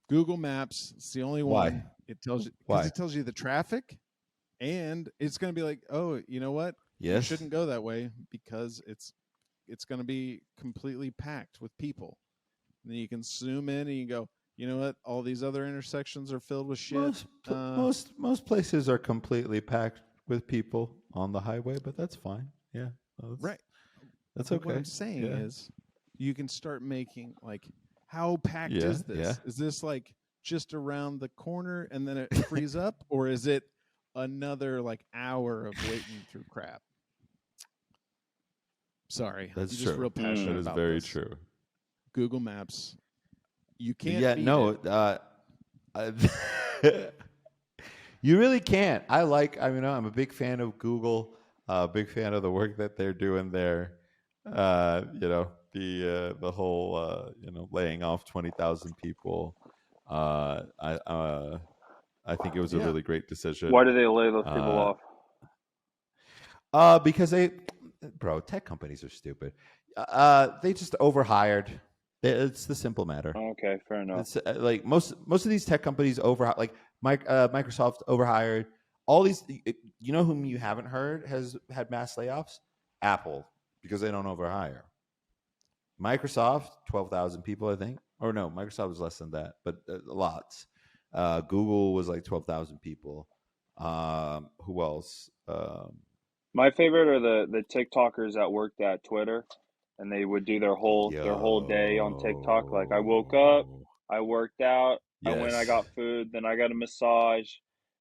Google Maps. It's the only Why? one. It tells you Why? because it tells you the traffic, and it's going to be like, oh, you know what? Yes. You shouldn't go that way because it's going to be completely packed with people. And then you can zoom in and you go, you know what? All these other intersections are filled with shit. Most places are completely packed with people on the highway, but that's fine. Yeah. Right. That's but okay. What I'm saying is you can start making like, how packed is this? Yeah. Is this like just around the corner and then it frees up? Or is it another like hour of waiting through crap? Sorry. That's I'm true. just real passionate That is about very this. true. Google Maps. You can't you really can't. I'm a big fan of Google, big fan of the work that they're doing there. The whole laying off 20,000 people. I think it was a really great decision. Why do they lay those people off? Because tech companies are stupid. They just overhired. It's the simple matter. Okay, fair enough. It's like most of these tech companies Microsoft overhired. All these, you know, whom you haven't heard has had mass layoffs? Apple, because they don't overhire. Microsoft, 12,000 people, I think. Or no, Microsoft was less than that, but lots. Google was like 12,000 people. Who else? My favorite are the TikTokers that worked at Twitter, and they would do their whole day on TikTok. Like, I woke up, I worked out, I went, I got food, then I got a massage,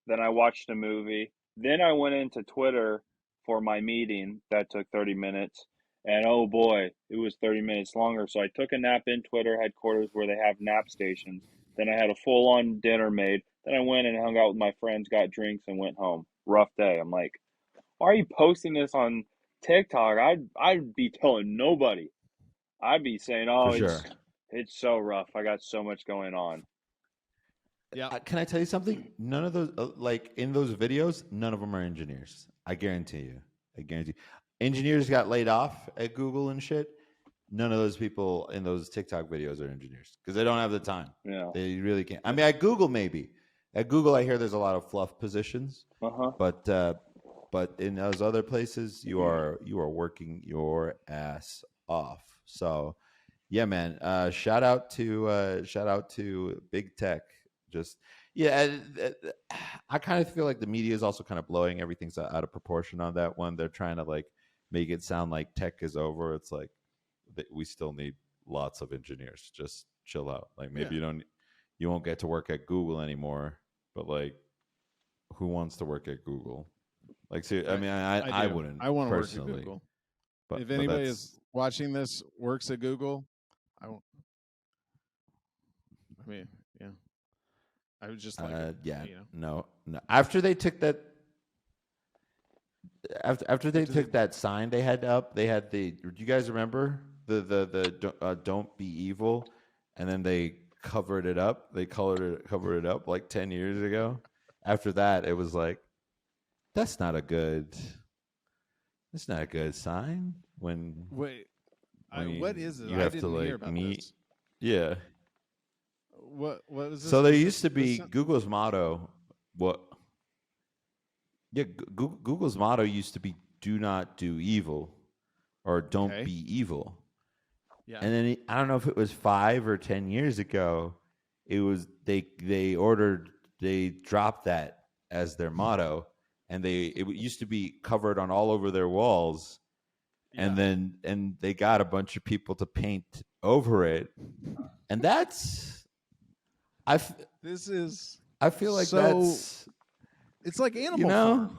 then I watched a movie, then I went into Twitter for my meeting that took 30 minutes, and oh boy, it was 30 minutes longer. So I took a nap in Twitter headquarters where they have nap stations. Then I had a full-on dinner made. Then I went and hung out with my friends, got drinks, and went home. Rough day. I'm like, why are you posting this on TikTok? I'd be telling nobody. I'd be saying, oh, it's so rough. I got so much going on. Yeah. Can I tell you something? None of those, in those videos, none of them are engineers. I guarantee you. Engineers got laid off at Google and shit. None of those people in those TikTok videos are engineers because they don't have the time. Yeah. They really can't. I mean, at Google, maybe. At Google, I hear there's a lot of fluff positions. But in those other places, you are working your ass off. So, yeah, man. Shout out to big tech. I kind of feel like the media is also kind of blowing everything's out of proportion on that one. They're trying to like make it sound like tech is over. It's like we still need lots of engineers. Just chill out. Like maybe you won't get to work at Google anymore, but like who wants to work at Google? Like, see, I mean, I wouldn't. I want to work personally, at Google. But if anybody is watching this works at Google, I won't. I mean, yeah. I was just like, no. After they took that, took that sign they had up, they had the. Do you guys remember the "Don't be evil," and then they covered it up. They covered it up like 10 years ago. After that, it was like, that's not a good sign. When what is it? You have to like meet. This. Yeah. What is this? So there used to be Google's motto. Google's motto used to be "Do not do evil," or "Don't be evil." Yeah. And then I don't know if it was 5 or 10 years ago. It was they dropped that as their motto, and it used to be covered on all over their walls, and they got a bunch of people to paint over it, and that's. I feel like that's. It's like animal. You know, farm.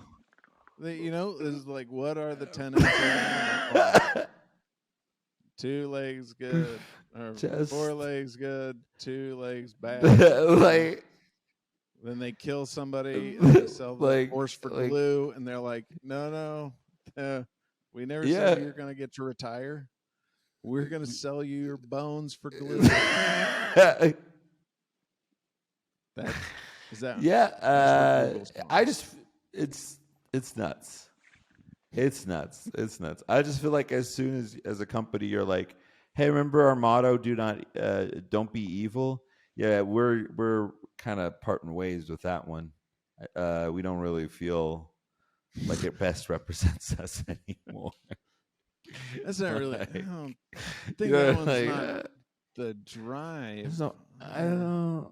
Is like, what are the tenets of Animal Farm? 2 legs good, or Just 4 legs good, 2 legs bad. like Then they kill somebody and they sell the like horse for like glue, and they're like, no, we never yeah. said you're going to get to retire. We're going to sell you your bones for glue. Is that Yeah, that's what Google's calling I it. just it's nuts. It's nuts. It's nuts. I just feel like as soon as a company you're like, hey, remember our motto? Don't be evil. Yeah, we're kind of parting ways with that one. We don't really feel like it best represents us anymore. That's not really. I Like, don't you think know, that one's like, not the drive. I don't.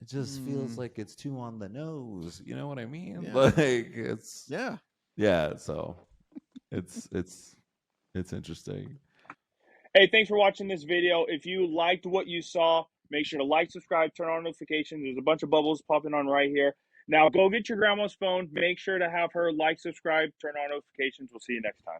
It just feels Hmm. like it's too on the nose. You know what I mean? Yeah. Like it's Yeah. So it's interesting. Hey, thanks for watching this video. If you liked what you saw, make sure to like, subscribe, turn on notifications. There's a bunch of bubbles popping on right here. Now go get your grandma's phone. Make sure to have her like, subscribe, turn on notifications. We'll see you next time.